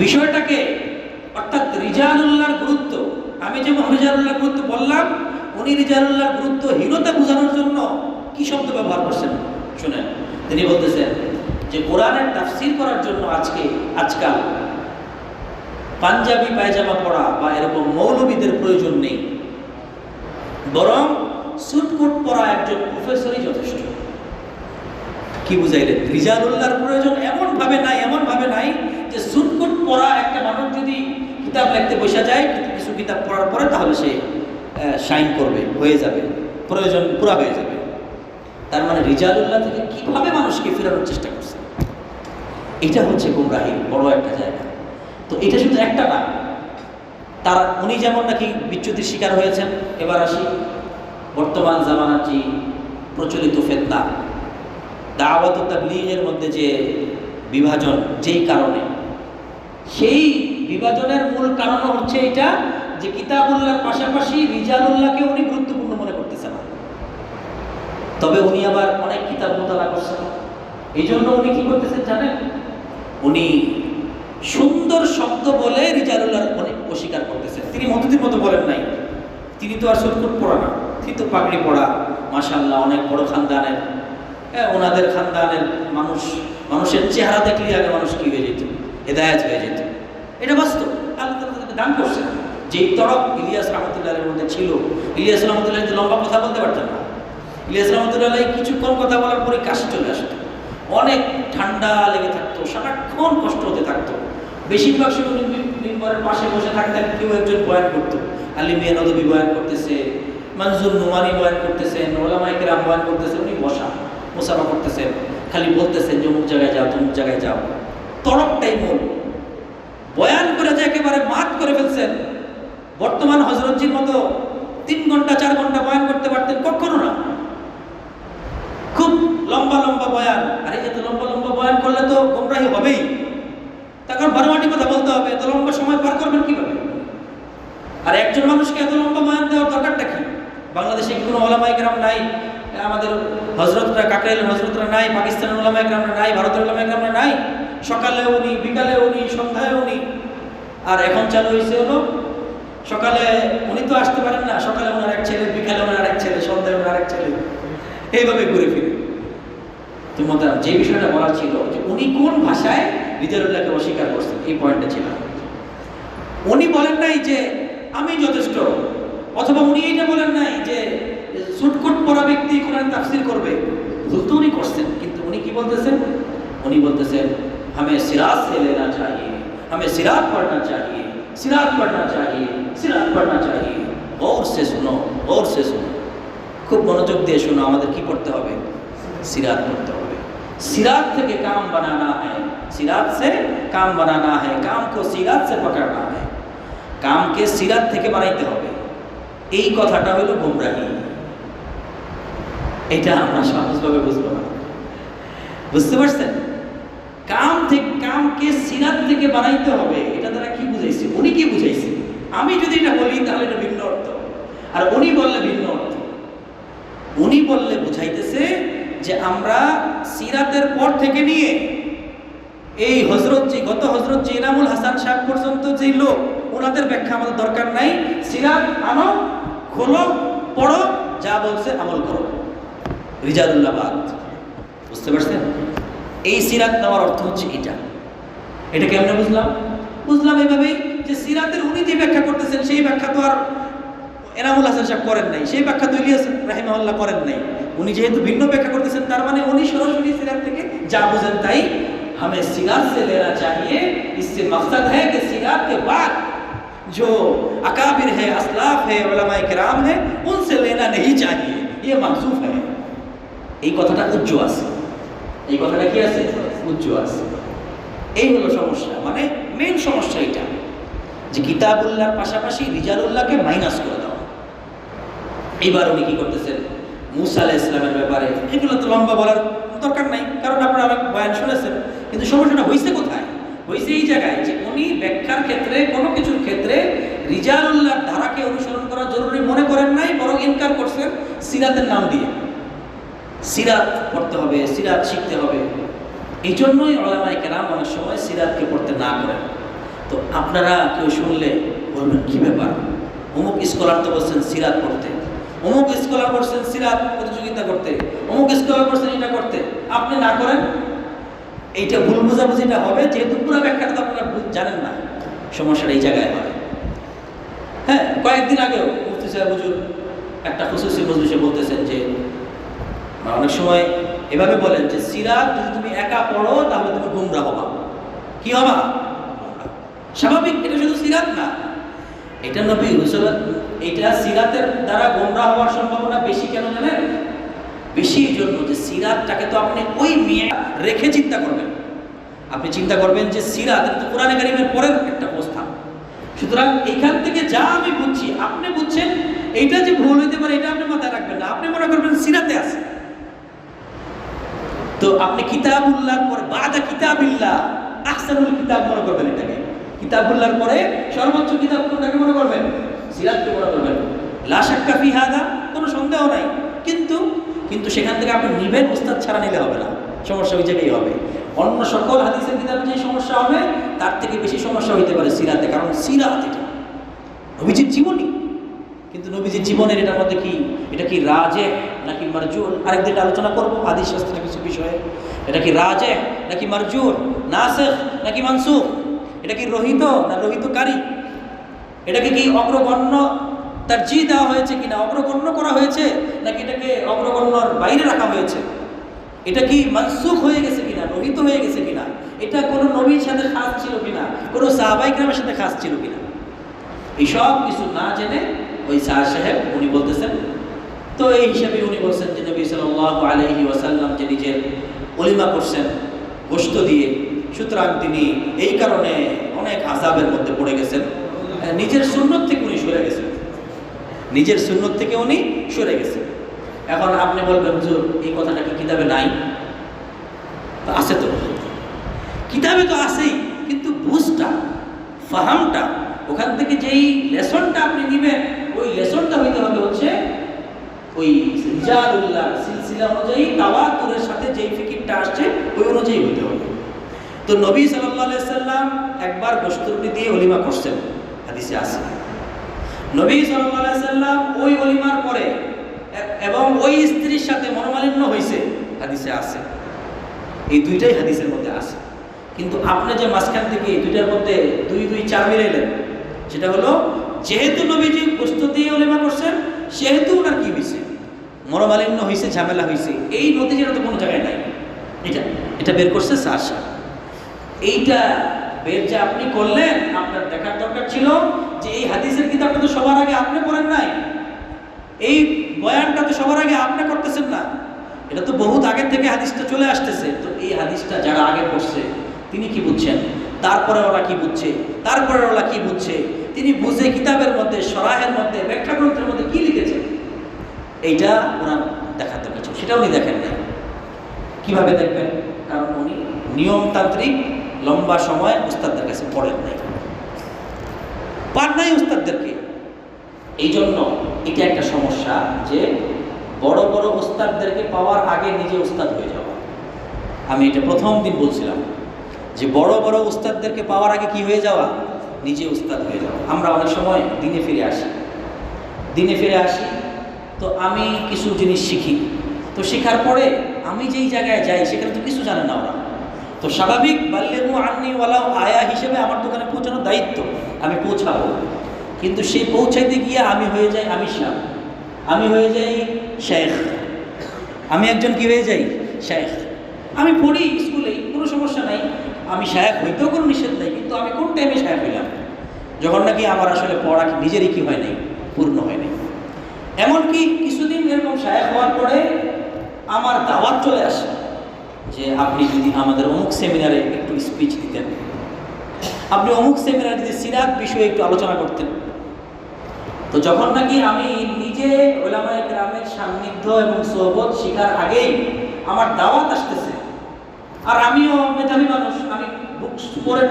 বিষয়টাকে অর্থাৎ রিজালুল্লাহর গুরুত্ব, আমি যেমন রিজালুল্লাহর গুরুত্ব বললাম, উনি রিজালুল্লাহর গুরুত্বহীনতা বোঝানোর জন্য কি শব্দ ব্যবহার করছেন শুনেন। তিনি বলতেছেন যে কোরআনের তাফসীর করার জন্য আজকাল পাঞ্জাবি পায়জামা পরা বা এরকম মৌলবীদের প্রয়োজন নেই, বরং সুটকোট পরা একজন প্রফেসরই যথেষ্ট। কি বুঝাইলেন? রিজালুল্লাহর প্রয়োজন এমন ভাবে নাই যে সুটকোট পরা একটা মানুষ যদি কিতাব লিখতে বসে যায়, কিছু কিতাব পড়ার পরে, তাহলে সে শাইন করবে, হয়ে যাবে, প্রয়োজন পুরা হয়ে যাবে। তার মানে রিজালুল্লাহ থেকে কিভাবে মানুষকে ফেরানোর চেষ্টা করছে। এটা হচ্ছে গুমরাহির বড় একটা জায়গা। তো এটা শুধু একটা না, তার উনি যেমন নাকি বিচ্যুতির শিকার হয়েছেন। এবার আসি বর্তমান জামানার যে প্রচলিত ফিতনা, দাওয়াত ও তাবলীগের মধ্যে যে বিভাজন, যেই কারণে, সেই বিভাজনের মূল কারণ হচ্ছে এটা যে কিতাবুল্লাহর পাশাপাশি রিজালুল্লাহকে উনি গুরুত্বপূর্ণ মনে করতেছেন না। তবে উনি আবার অনেক কিতাব মোতালা করছেন। এই জন্য উনি কি করতেছেন জানেন? উনি সুন্দর শব্দ বলে রিজালুল্লাহর অনেক অস্বীকার করতেছেন। তিনি মধুদির মতো বলেন নাই, তিনি তো আর সুটকুট পড়া না, তিনি তো পাগড়ি পড়া, মাশাআল্লাহ অনেক বড় খানদানের। ওনাদের খানদানের মানুষের চেহারা দেখলে আগে মানুষ কি হয়ে যেত, হেদায়েত হয়ে যেত। এটা বাস্তব, আল্লাহ তাআলা তাদেরকে দান করছেন। যেই তরফ ইলিয়াস রহমতুল্লাহের মধ্যে ছিল, ইলিয়াস রহমতুল্লাহ লম্বা কথা বলতে পারতেন না। ইলিয়াস রহমতুল্লাহ কিছুক্ষণ কথা বলার পরে কাশি চলে আসতো, অনেক ঠান্ডা লেগে থাকতো, সারাক্ষণ কষ্ট হতে থাকতো। বেশিরভাগ সময় মিম্বরের পাশে বসে থাকতেন, কেউ একজন বয়ান করতো, আলী মিয়া নদভী বয়ান করতেছে, মনজুর নুমানি বয়ান করতেছেন, ওলামায়ে কেরাম বয়ান করতেছেন, উনি বসা মুসাফা করতেছেন, খালি বলতেছেন যে অমুক জায়গায় যাও, তমুক জায়গায় যাও। তরফটাই মূল, বয়ান করে যে একেবারে মাত করে ফেলছেন। বর্তমান হযরতজির মতো 3 ঘন্টা 4 ঘন্টা বয়ান করতে পারতেন? কখনো না। খুব লম্বা লম্বা বয়ান। আরে এত লম্বা লম্বা বয়ান করলে তো গোমরাহি হবেই, তখন বারোয়াটি কথা বলতে হবে, এত লম্বা সময় পার করবেন কিভাবে? আর একজন মানুষকে এত লম্বা বয়ান দেওয়ার দরকারটা কি? বাংলাদেশে কি কোনো ওলামায়ে কেরাম নাই? আমাদের হযরতরা, কাকরাইলের হযরতরা নাই? পাকিস্তানের ওলামায়ে কেরামরা নাই? ভারতের ওলামায়ে কেরামরা নাই? সকালে উনি, বিকালে উনি, সন্ধ্যায় উনি। আর এখন চালু হয়েছে হলো সকালে উনি তো আসতে পারেন না, সকালে ওনার এক ছেলে, বিকালে ওনার এক ছেলে, সন্ধ্যায় ওনার এক ছেলে, এইভাবে ঘুরে ফিরে। তো মোতারাম, যে বিষয়টা বলার ছিল যে উনি কোন ভাষায় রিজালুল্লাহকে অস্বীকার করছেন, এই পয়েন্টটা ছিল। উনি বলেন নাই যে আমি যথেষ্ট, অথবা উনি এইটা বলেন নাই যে সুটকুট পড়া ব্যক্তি কোরআন তাফসীর করবে। ভুল তো উনি করছেন, কিন্তু উনি কি বলতেছেন? উনি বলতেছেন हमें सिरात से लेना चाहिए, हमें सिरात पढ़ना चाहिए, सिरात पढ़ना चाहिए, सिरात पढ़ना चाहिए। गौर से सुनो, गौर से सुनो, খুব মনোযোগ দিয়ে শুনো। আমাদের কি পড়তে হবে? সিরাত পড়তে হবে। সিরাত থেকে কাম বানানা है, সিরাত से काम बनाना है, काम को সিরাত से पकड़ना है, কামকে সিরাত থেকে বানাইতে হবে। এই কথাটা হলো গোমরাহি। এটা আমরা সহজভাবে বুঝবো না, বুঝতে পারছেন? কামকে সিরাত থেকে বানাইতে হবে, এটা দ্বারা কি বুঝাইছে? উনি কি বুঝাইছে? আমি যদি এটা বলি তাহলে এটা ভিন্ন অর্থ, আর উনি বললে ভিন্ন অর্থ। উনি বললে বুঝাইতেছে যে আমরা সিরাতের পর থেকে নিয়ে এই হযরতজি, গত হযরতজি ইনামুল হাসান সাহেব পর্যন্ত যে লোক, ওনাদের ব্যাখ্যা আমাদের দরকার নাই। সিরাত আনো, খোলো, পড়ো, যা বলছে আমল করো, রিজালুল্লাহ বাদ। বুঝতে পারছেন? এই সিরাত নেওয়ার অর্থ হচ্ছে এটা। এটা কেমনে বুঝলাম? বুঝলাম এইভাবেই যে সিরাতের উনি যে ব্যাখ্যা করতেছেন সেই ব্যাখ্যা তো আর এনামুল হাসান সাহেব করেন নাই, সেই ব্যাখ্যা তো ইলিয়াস রাহিমাহুল্লাহ করেন নাই। উনি যেহেতু ভিন্ন ব্যাখ্যা করতেছেন, তার মানে উনি সরাসরি সিরাত থেকে যা বুঝেন তাই। हमें सिरात से लेना चाहिए, इससे मकसद है कि सिरात के बाद जो अकाबिर है, असलाफ है, उलमाए किराम है, उनसे लेना नहीं चाहिए, ये महसूफ है। এই কথাটা উজ্জ্ব আছে, এই কথাটা কি আছে? উজ্জ্ব আছে। এই হলো সমস্যা, মানে মেইন সমস্যা এটা, যে কিতাবুল্লাহর পাশাপাশি রিজালুল্লাহকে মাইনাস করে দেওয়া। এইবার উনি কি করতেছেন? মুসা আলাইহিস সালামের ব্যাপারে, এগুলো তো লম্বা বলার দরকার নাই, কারণ আপনারা অনেক বয়ান শুনেছেন। কিন্তু সমস্যাটা হয়েছে কোথায়? হয়েছে এই জায়গায় যে উনি ব্যাখ্যার ক্ষেত্রে, কোনো কিছুর ক্ষেত্রে রিজালুল্লাহর ধারাকে অনুসরণ করা জরুরি মনে করেন নাই, বরং ইনকার করছেন সিরাতের নাম দিয়ে। সিরাত পড়তে হবে, সিরাত শিখতে হবে। এই জন্যই উলামায়ে কেরাম অনেক সময় সিরাতকে পড়তে না করেন। তো আপনারা কেউ শুনলে বলবেন কি ব্যাপার, অমুক স্কলার তো বলছেন সিরাত পড়তে, অমুক স্কলার বলছেন সিরাত প্রতিযোগিতা করতে, অমুক স্কলার বলছেন এটা করতে, আপনি না করেন। এইটা ভুল বোঝাবুঝিটা হবে, যেহেতু পুরো ব্যাখ্যাটা তো আপনারা জানেন না। সমস্যাটা এই জায়গায় হয়। হ্যাঁ, কয়েকদিন আগেও মুফতি সাহেব হুজুর একটা খুসুসি মজলিসে বলতেছেন যে অনেক সময় এভাবে বলেন যে সিরাত যদি তুমি একা পড়ো তাহলে তুমি গুমরা হবা। কি হবা? স্বাভাবিক, এটা শুধু সিরাত না, এটা নবী রাসূল, এটা সিরাতের দ্বারা গুমরা হওয়ার সম্ভাবনা বেশি। কেন জানেন? বেশি এই জন্য যে সিরাতটাকে তো আপনি ওই মেয়ে রেখে চিন্তা করবেন। আপনি চিন্তা করবেন যে সিরাত এটা তো কোরআনে কারিমের পরের একটা অবস্থা। সুতরাং এইখান থেকে যা আমি বুঝছি আপনি বুঝছেন, এইটা যে ভুল হইতে পারে এটা আপনি মাথায় রাখবেন না, আপনি মনে করবেন সিরাতে আছে। তো আপনি কিতাবুল্লাহর পরে বাদা কিতাবিল্লাহ আহসানুল কিতাব মনে করবেন, এটাকে কিতাবুল্লাহর পরে সর্বোচ্চ কিতাব কোনটাকে মনে করবেন? সিরাতকে মনে করবেন। লা শাক্কা ফি হাদা, কোনো সন্দেহ নাই। কিন্তু সেখান থেকে আপনি নিবেন, উস্তাদ ছাড়া নিলে হবে না, সমস্যা ওই জায়গায় হবে। অন্য সকল হাদিসের কিতাবে যে সমস্যা হবে তার থেকে বেশি সমস্যা হইতে পারে সিরাতে, কারণ সিরাত এটা নবীজির জীবনী। কিন্তু নবীজির জীবনের এটার মধ্যে কি, এটা কি রাজে নাকি মারজুহ? আরেকদিন আলোচনা করবো হাদিস শাস্ত্রের কিছু বিষয়ে। এটা কি রাজে নাকি মারজুহ, নাসিখ নাকি মানসুখ? এটা কি রহিত না রহিতকারী? এটাকে কি অগ্রগণ্য তারজিহ দেওয়া হয়েছে কিনা, অগ্রগণ্য করা হয়েছে নাকি এটাকে অগ্রগণ্যর বাইরে রাখা হয়েছে? এটা কি মানসুখ হয়ে গেছে কিনা, রহিত হয়ে গেছে কিনা? এটা কোনো নবীর সাথে খাস ছিল কিনা, কোনো সাহাবায়ে কেরামের সাথে খাস ছিল কিনা? এইসব কিছু না জেনে ওই স্যার সাহেব উনি বলতেছেন। তো এই হিসাবে উনি বলছেন যে নবী সাল্লাল্লাহু আলাইহি ওয়াসাল্লাম যে নিজের ওলিমা করছেন গোশত দিয়ে, সুতরাং তিনি এই কারণে অনেক আযাবের মধ্যে পড়ে গেছেন। নিজের সুন্নত থেকে উনি সরে গেছেন, নিজের সুন্নত থেকে উনি সরে গেছেন। এখন আপনি বলবেন যে এই কথাটা কি কিতাবে নাই? তো আছে, তো কিতাবে তো আছেই, কিন্তু বুঝটা, ফাহামটা, ওখান থেকে যেই লেসনটা আপনি নেবেন ওই লেসনটা হইতে হবে হচ্ছে ওই রিজালুল্লাহ সিলসিলা অনুযায়ী, তাওয়াতুরের সাথে যেই ফিকিরটা আসছে ওই অনুযায়ী হইতে হবে। তো নবী সাল্লাল্লাহু আলাইহি সাল্লাম একবার গোশত রুটি দিয়ে ওলিমা করছেন, হাদিসে আছে। নবী সাল্লাল্লাহু আলাইহি সাল্লাম ওই ওলিমার পরে এবং ওই স্ত্রীর সাথে মনোমালিন্য হয়েছে, হাদিসে আছে। এই দুইটাই হাদিসের মধ্যে আছে। কিন্তু আপনি যে মাঝখান থেকে এই দুইটার মধ্যে 2-2-4 মিলাইলেন, সেটা হলো যেহেতু নবীজি গোশত দিয়ে ওলিমা করছেন সেহেতু ওনার কি হয়েছে, মনোমালিন্য হয়েছে, ঝামেলা হয়েছে। এই নতিজাটা তো কোনো জায়গায় নাই। এটা বের করছে স্যার সাহেব। এইটা বের যে আপনি করলেন, আপনার দেখার দরকার ছিল যে এই হাদিসের কিতাবটা তো সবার আগে আপনি পড়েন নাই, এই বয়ানটা তো সবার আগে আপনি করতেছেন না, এটা তো বহুত আগের থেকে হাদিসটা চলে আসতেছে। তো এই হাদিসটা যারা আগে পড়ছে তিনি কি বুঝছেন, তারপরে ওরা কি বুঝছে, তারপরে ওরা কি বুঝছে, তিনি বুঝে কিতাবের মধ্যে, শরাহের মধ্যে, ব্যাখ্যা গ্রন্থের মধ্যে কি লিখেছেন, এইটা ওনার দেখার দরকার ছিল। সেটা উনি দেখেন না। কিভাবে দেখবেন? কারণ উনি নিয়মতান্ত্রিক লম্বা সময় উস্তাদদের কাছে পড়েন নাই, পান নাই উস্তাদদেরকে। এই জন্য এটা একটা সমস্যা যে বড় বড় উস্তাদদেরকে পাওয়ার আগে নিজে উস্তাদ হয়ে যাওয়া। আমি এটা প্রথম দিন বলছিলাম যে বড় বড় উস্তাদদেরকে পাওয়ার আগে কি হয়ে যাওয়া, নিজে উস্তাদ হয়ে যাওয়া। আমরা অনেক সময় দিনে ফিরে আসি, তো আমি কিছু জিনিস শিখি, তো শেখার পরে আমি যেই জায়গায় যাই সেখানে তো কিছু জানে না ওরা, তো স্বাভাবিক বাল্লিগু আন্নি ওয়ালাউ আয়া হিসেবে আমার দোকানে পৌঁছানোর দায়িত্ব, আমি পৌঁছাবো। কিন্তু সেই পৌঁছাইতে গিয়ে আমি হয়ে যাই আমিশা, আমি হয়ে যাই শেখ, আমি একজন কি হয়ে যাই শেখ। আমি পড়ি স্কুলে, কোনো সমস্যা নাই, আমি শেখ হইতেও কোনো নিষেধ নাই, কিন্তু আমি কোন টাইমে শেখ হইলাম, যখন নাকি আমার আসলে পড়া নিজেরই কি হয় নাই, পূর্ণ হয় নাই। এমনকি কিছুদিন এরকম শেখ হওয়ার পরে আমার দাওয়াত চলে আসে যে আপনি যদি আমাদের অমুক সেমিনারে একটু স্পিচ দিতেন, আপনি অমুক সেমিনারে যদি সিরাত বিষয়ে একটু আলোচনা করতেন। তো যখন নাকি আমি নিজে উলামায়ে কেরামের সান্নিধ্য এবং সোহবত শিখার আগেই আমার দাওয়াত আসতেছে, আর আমিও মেধাবী মানুষ, আমি বুকস পড়ে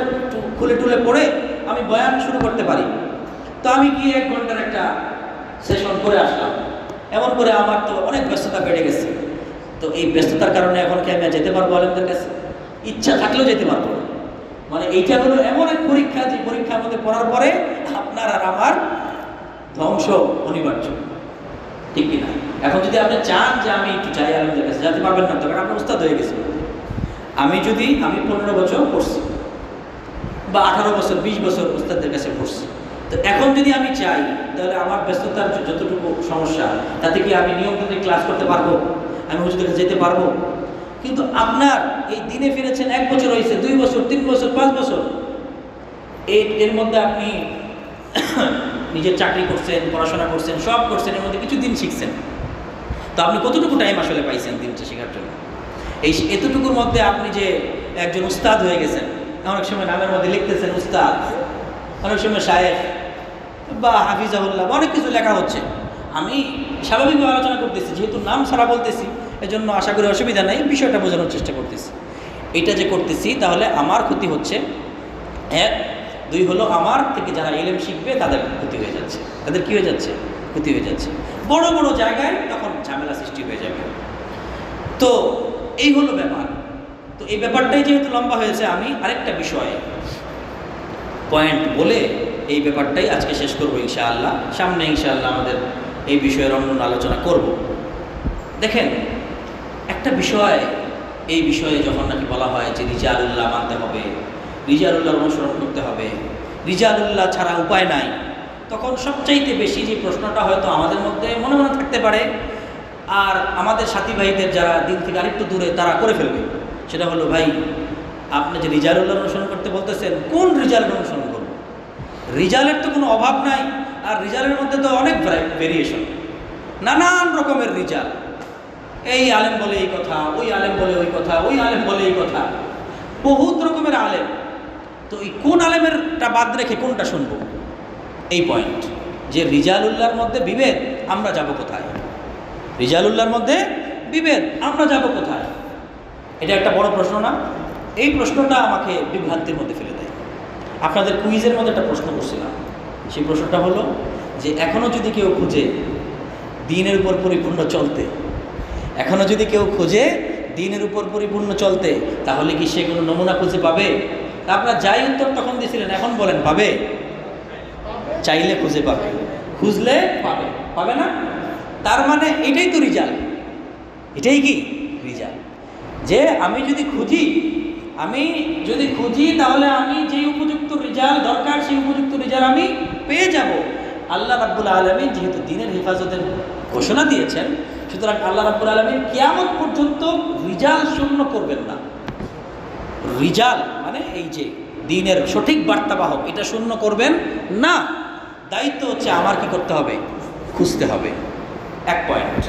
খুলে টুলে পড়ে আমি বয়ান শুরু করতে পারি, তো আমি গিয়ে 1 ঘন্টার একটা সেশন করে আসলাম। এমন করে আমার তো অনেক ব্যস্ততা বেড়ে গেছে। তো এই ব্যস্ততার কারণে এখন কি আমি যেতে পারবো আলেমদের কাছে? ইচ্ছা থাকলেও যেতে পারবো না। মানে এইটা হলো এমন এক পরীক্ষা যে পরীক্ষার মধ্যে পড়ার পরে আপনার আর আমার ধ্বংস অনিবার্য, ঠিক কিনা? এখন যদি আপনি চান যে আমি একটু যাই আলেমদের কাছে, যেতে পারবেন না, তখন আপনার উস্তাদ হয়ে গেছে। আমি 15 বছর পড়ছি বা 18 বছর 20 বছর উস্তাদদের কাছে পড়ছি, তো এখন যদি আমি চাই তাহলে আমার ব্যস্ততার যতটুকু সমস্যা তাতে কি আমি নিয়মিত ক্লাস করতে পারবো, আমি হুজুরের কাছে যেতে পারবো? কিন্তু আপনার এই দিনে ফিরেছেন 1 বছর হয়েছে, 2 বছর, 3 বছর, 5 বছর, এর মধ্যে আপনি নিজের চাকরি করছেন, পড়াশোনা করছেন, সব করছেন, এর মধ্যে কিছু দিন শিখছেন, তো আপনি কতটুকু টাইম আসলে পাইছেন দিনটা শেখার জন্য? এই এতটুকুর মধ্যে আপনি যে একজন উস্তাদ হয়ে গেছেন, অনেক সময় নামের মধ্যে লিখতেছেন উস্তাদ, অনেক সময় শায়েখ বা হাফিজাহুল্লাহ, অনেক কিছু লেখা হচ্ছে। আমি স্বাভাবিকভাবে আলোচনা করতেছি, যেহেতু নাম ছাড়া বলতেছি, এজন্য আশা করি অসুবিধা নেই, বিষয়টা বোঝানোর চেষ্টা করতেছি। এটা যে করতেছি তাহলে আমার ক্ষতি হচ্ছে, এক, দুই হলো আমার থেকে যারা ইলম শিখবে তাদের ক্ষতি হয়ে যাচ্ছে, তাদের কী হয়ে যাচ্ছে, ক্ষতি হয়ে যাচ্ছে। বড় বড় জায়গায় তখন ঝামেলা সৃষ্টি হয়ে যাবে। তো এই হলো ব্যাপার। তো এই ব্যাপারটাই যেহেতু লম্বা হয়েছে, আমি আরেকটা বিষয় পয়েন্ট বলে এই ব্যাপারটাই আজকে শেষ করবো ইনশাআল্লাহ। সামনে ইনশাআল্লাহ আমাদের এই বিষয়ের অন্য আলোচনা করব। দেখেন, একটা বিষয়, এই বিষয়ে যখন নাকি বলা হয় যে রিজালুল্লাহ মানতে হবে, রিজালুল্লাহর অনুসরণ করতে হবে, রিজালুল্লাহ ছাড়া উপায় নাই, তখন সবচাইতে বেশি যে প্রশ্নটা হয়তো আমাদের মধ্যে মনে মনে থাকতে পারে, আর আমাদের সাথী ভাইদের যারা দিন থেকে আরেকটু দূরে তারা করে ফেলবে, সেটা হলো, ভাই আপনি যে রিজালুল্লাহ অনুসরণ করতে বলতেছেন, কোন রিজালের অনুসরণ করব? রিজালের তো কোনো অভাব নাই, আর রিজালের মধ্যে তো অনেক ভেরিয়েশন, নানান রকমের রিজাল। এই আলেম বলে এই কথা, ওই আলেম বলে ওই কথা, ওই আলেম বলে এই কথা, বহুত রকমের আলেম। তো এই কোন আলেমেরটা বাদ রেখে কোনটা শুনবো? এই পয়েন্ট যে রিজালুল্লাহর মধ্যে বিভেদ, আমরা যাব কোথায়? রিজালুল্লাহর মধ্যে বিভেদ, আমরা যাব কোথায়? এটা একটা বড় প্রশ্ন না? এই প্রশ্নটা আমাকে বিভ্রান্তির মধ্যে ফেলে দেয়। আপনাদের কুইজের মধ্যে একটা প্রশ্ন করছিলাম, সেই প্রশ্নটা হলো যে এখনও যদি কেউ খুঁজে দ্বীনের উপর পরিপূর্ণ চলতে, এখনও যদি কেউ খোঁজে দ্বীনের উপর পরিপূর্ণ চলতে, তাহলে কি সে কোনো নমুনা খুঁজে পাবে? আপনারা যাই উত্তর তখন দিয়েছিলেন, এখন বলেন পাবে? চাইলে খুঁজে পাবে, খুঁজলে পাবে, পাবে না? তার মানে এটাই তো রিজাল, এটাই কি রিজাল? যে আমি যদি খুঁজি তাহলে আমি যেই উপযুক্ত রিজাল দরকার সেই উপযুক্ত রিজাল আমি পেয়ে যাব। আল্লাহ রাব্বুল আলামিন যেহেতু দ্বীনের হেফাজতের ঘোষণা দিয়েছেন, সুতরাং আল্লাহ রাব্বুল আলামিন কিয়ামত পর্যন্ত রিজাল শূন্য করবেন না। রিজাল মানে এই যে দ্বীনের সঠিক বার্তাবাহক, এটা শূন্য করবেন না। দায়িত্ব হচ্ছে আমার কি করতে হবে? খুঁজতে হবে। এক পয়েন্ট।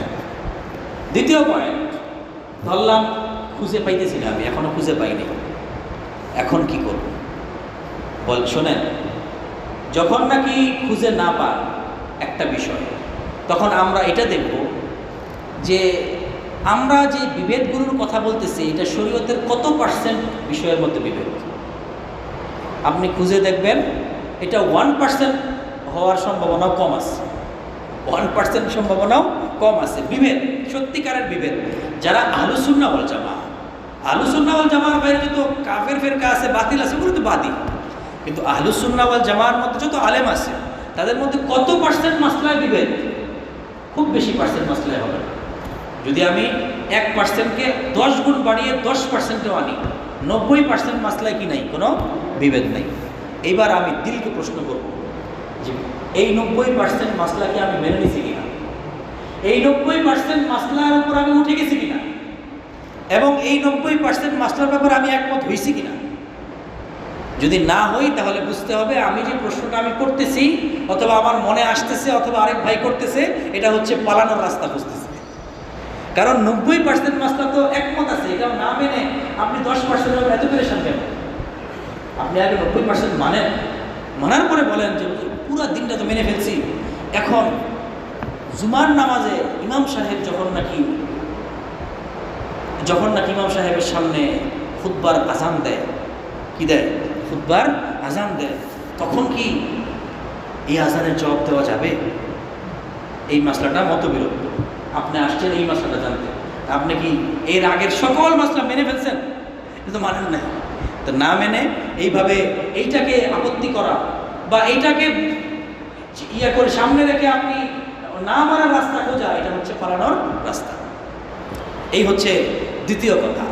দ্বিতীয় পয়েন্ট, ধরলাম খুঁজে পাইতেছি না, আমি এখনো খুঁজে পাইনি, এখন কি করব? শোনেন, যখন নাকি খুঁজে না পান একটা বিষয়, তখন আমরা এটা দেখব যে আমরা যে বিভেদগুলোর কথা বলতেছি, এটা শরীয়তের কত পার্সেন্ট বিষয়ের মধ্যে বিভেদ। আপনি খুঁজে দেখবেন এটা 1% হওয়ার সম্ভাবনাও কম আছে, 1% সম্ভাবনাও কম আছে বিভেদ, সত্যিকারের বিভেদ। যারা আহলুস সুন্নাহ ওয়াল জামাআহ, আহলুস সুন্নাহ ওয়াল জামাআর বাইরে যত কাফের ফেরকা আছে, বাতিল আছে, ওগুলো তো বাদী। কিন্তু আহলুস সুন্নাহ ওয়াল জামাআর মধ্যে যত আলেম আছে, তাদের মধ্যে কত পার্সেন্ট মাসলায় বিভেদ? খুব বেশি পার্সেন্ট মাসলায় হবে না। যদি আমি 1%কে 10 গুণ বাড়িয়ে 10%ও আনি, 90% মাসলায় কি নাই? কোনো বিভেদ নেই। এইবার আমি দিলকে প্রশ্ন করব যে এই 90% মাসলাকে আমি মেনে নিছি কিনা, এই 90% মাসলার উপর আমি উঠে গেছি কিনা, এবং এই 90% মাসলার ব্যাপারে আমি একমত হয়েছি কিনা। যদি না হই তাহলে বুঝতে হবে আমি যে প্রশ্নটা আমি করতেছি, অথবা আমার মনে আসতেছে, অথবা আরেক ভাই করতেছে, এটা হচ্ছে পালানোর রাস্তা খুঁজতেছে। কারণ 90% মাসলা তো একমত আছে, এটাও না মেনে আপনি 10% এত পেরেশান কেন? আপনি আগে 90% মানেন, মানার পরে বলেন যে পুরো দিনটা তো মেনে ফেলছি। এখন জুমার নামাজে ইমাম সাহেব যখন নাকি ইমাম সাহেবের সামনে খুতবার আজান দেয়, কি দেয়? খুতবার আজান দেয়, তখন কি এই আজানের জবাব দেওয়া যাবে? এই মাসলাটা মতবিরোধ। আপনি আসছেন এই মাসলাটা জানতে, আপনি কি এর আগের সকল মাসলা মেনে ফেলছেন? কিন্তু মানেন না। তো না মেনে এইভাবে এইটাকে আপত্তি করা বা এইটাকে করে সামনে রেখে আপনি না মারার রাস্তা খোঁজা, এটা হচ্ছে পালানোর রাস্তা। এই হচ্ছে দ্বিতীয় কথা।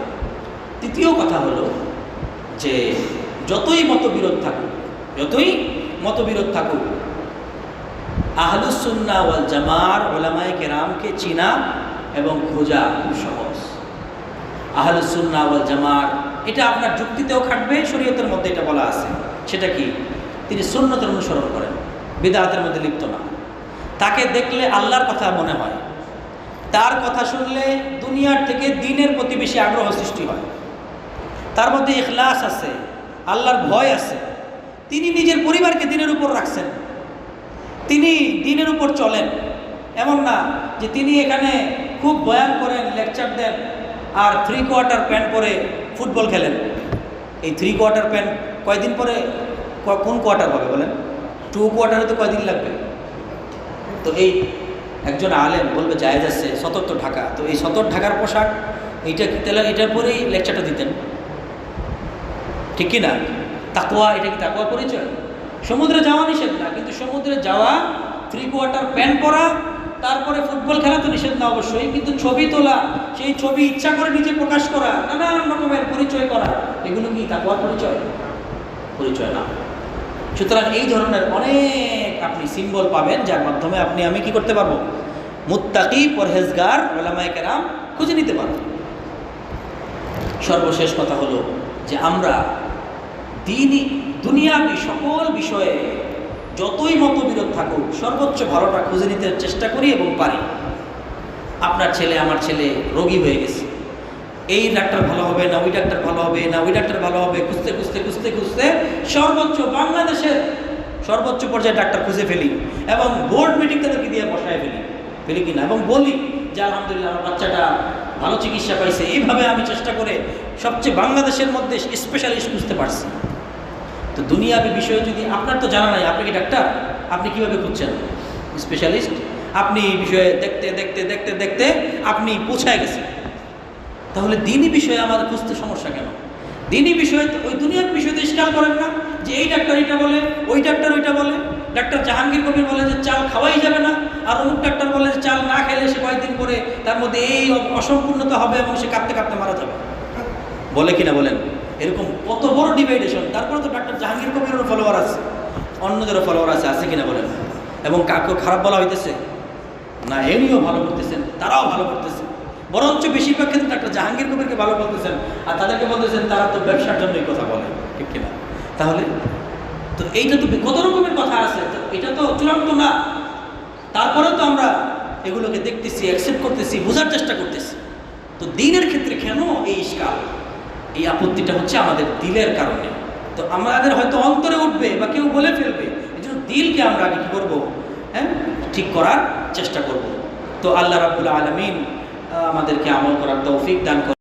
তৃতীয় কথা হলো যে যতই মতবিরোধ থাকুক, আহলুস সুন্নাহ ওয়াল জামাআর উলামায়ে কেরামকে চিনা এবং খোঁজা খুব সহজ। আহলুস সুন্নাহ ওয়াল জামাআর, এটা আপনার যুক্তিতেও খাটবে, শরীয়তের মধ্যে এটা বলা আছে। সেটা কি? তিনি সুন্নতের অনুসরণ করেন, বিদআতের মধ্যে লিপ্ত না। তাকে দেখলে আল্লাহর কথা মনে হয়, তার কথা শুনলে দুনিয়ার থেকে দ্বীনের প্রতি বেশি আগ্রহ সৃষ্টি হয়, তার মধ্যে ইখলাস আছে, আল্লাহর ভয় আছে, তিনি নিজের পরিবারকে দিনের উপর রাখছেন, তিনি দিনের উপর চলেন। এমন না যে তিনি এখানে খুব বয়ান করেন, লেকচার দেন আর 3/4 প্যান্ট পরে ফুটবল খেলেন। এই 3/4 প্যান্ট কয়দিন পরে কোন কোয়ার্টার হবে বলেন? 2 কোয়ার্টারে তো কয়দিন লাগবে? তো এই একজন আলেম বলবে জায়েজ আছে সতর তো ঢাকা, তো এই সতর ঢাকার পোশাক এইটা তাহলে এটার পরেই লেকচারটা দিতেন, ঠিক কি না? তাকওয়া, এটা কি তাকওয়া পরিচয়? সমুদ্রে যাওয়া নিষেধ না, কিন্তু সমুদ্রে যাওয়া, 3/4 প্যান্ট পরা, তারপরে ফুটবল খেলা তো নিষেধ না অবশ্যই, কিন্তু ছবি তোলা, সেই ছবি ইচ্ছা করে নিজে প্রকাশ করা, নানান রকমের পরিচয় করা, এগুলো কি তাকওয়ার পরিচয়? পরিচয় না। সুতরাং এই ধরনের অনেক আপনি সিম্বল পাবেন যার মাধ্যমে আপনি আমি কি করতে পারবো? মুত্তাকি, পরহেজগার, উলামায়ে কেরাম খুঁজে নিতে পারবো। সর্বশেষ কথা হলো যে আমরা দ্বীনি দুনিয়াবি সকল বিষয়ে যতই মতবিরোধ থাকুক সর্বোচ্চ ভালোটা খুঁজে নিতে চেষ্টা করি এবং পারি। আপনার ছেলে, আমার ছেলে রোগী হয়ে গেছে, এই ডাক্তার ভালো হবে না, ওই ডাক্তার ভালো হবে না, ওই ডাক্তার ভালো হবে, খুঁজতে খুঁজতে খুঁজতে খুঁজতে সর্বোচ্চ বাংলাদেশের সর্বোচ্চ পর্যায়ে ডাক্তার খুঁজে ফেলি এবং বোর্ড মিটিং তাদেরকে দিয়ে বসায় ফেলি কিনা, এবং বলি যে আলহামদুলিল্লাহ আমার বাচ্চাটা ভালো চিকিৎসা পাইছে। এইভাবে আমি চেষ্টা করে সবচেয়ে বাংলাদেশের মধ্যে স্পেশালিস্ট খুঁজতে পারছি। তো দুনিয়াবি বিষয়ে যদি আপনার তো জানা নাই, আপনি কি ডাক্তার, আপনি কিভাবে খুঁজছেন স্পেশালিস্ট? আপনি এই বিষয়ে দেখতে দেখতে দেখতে দেখতে আপনি পৌঁছায় গেছেন। তাহলে দিনই বিষয়ে আমাদের খুঁজতে সমস্যা কেন? দিনই বিষয়ে ওই দুনিয়ার বিষয়ে তো ইস্কাল করেন না যে এই ডাক্তার এটা বলে, ওই ডাক্তার ওইটা বলে। ডাক্তার জাহাঙ্গীর কবির বলে যে চাল খাওয়াই যাবে না, আর অমুক ডাক্তার বলে যে চাল না খেলে সে কয়েকদিন পরে তার মধ্যে এই অসম্পূর্ণতা হবে এবং সে কাঁপতে কাঁপতে মারা যাবে, বলে কিনা বলেন? এরকম কত বড় ডিভাইডেশন। তারপরে তো ডাক্তার জাহাঙ্গীর কবিরেরও ফলোয়ার আছে, অন্যদেরও ফলোয়ার আছে কিনা বলেন? এবং কাকেও খারাপ বলা হইতেছে না, এমনিও ভালো করতেছেন, তারাও ভালো করতেছে, বরঞ্চ বেশিরভাগ ক্ষেত্রে ডাক্তার জাহাঙ্গীর কবিরকে ভালো বলতেছেন আর তাদেরকে বলতেছেন তারা তো ব্যবসার জন্যই কথা বলে, ঠিক কিনা? তাহলে তো এইটা তো কত রকমের কথা আছে, তো এটা তো চূড়ান্ত না। তারপরেও তো আমরা এগুলোকে দেখতেছি, অ্যাকসেপ্ট করতেছি, বোঝার চেষ্টা করতেছি। তো দিনের ক্ষেত্রে কেন এই ইস্কাল, এই আপত্তিটা হচ্ছে আমাদের দিলের কারণে। তো আমাদের হয়তো অন্তরে উঠবে বা কেউ বলে ফেলবে, এই জন্য দিলকে আমরা আগে কী করবো? হ্যাঁ, ঠিক করার চেষ্টা করব। তো আল্লাহ রাব্বুল আলামিন আমাদেরকে আমল করার তৌফিক দান করুন।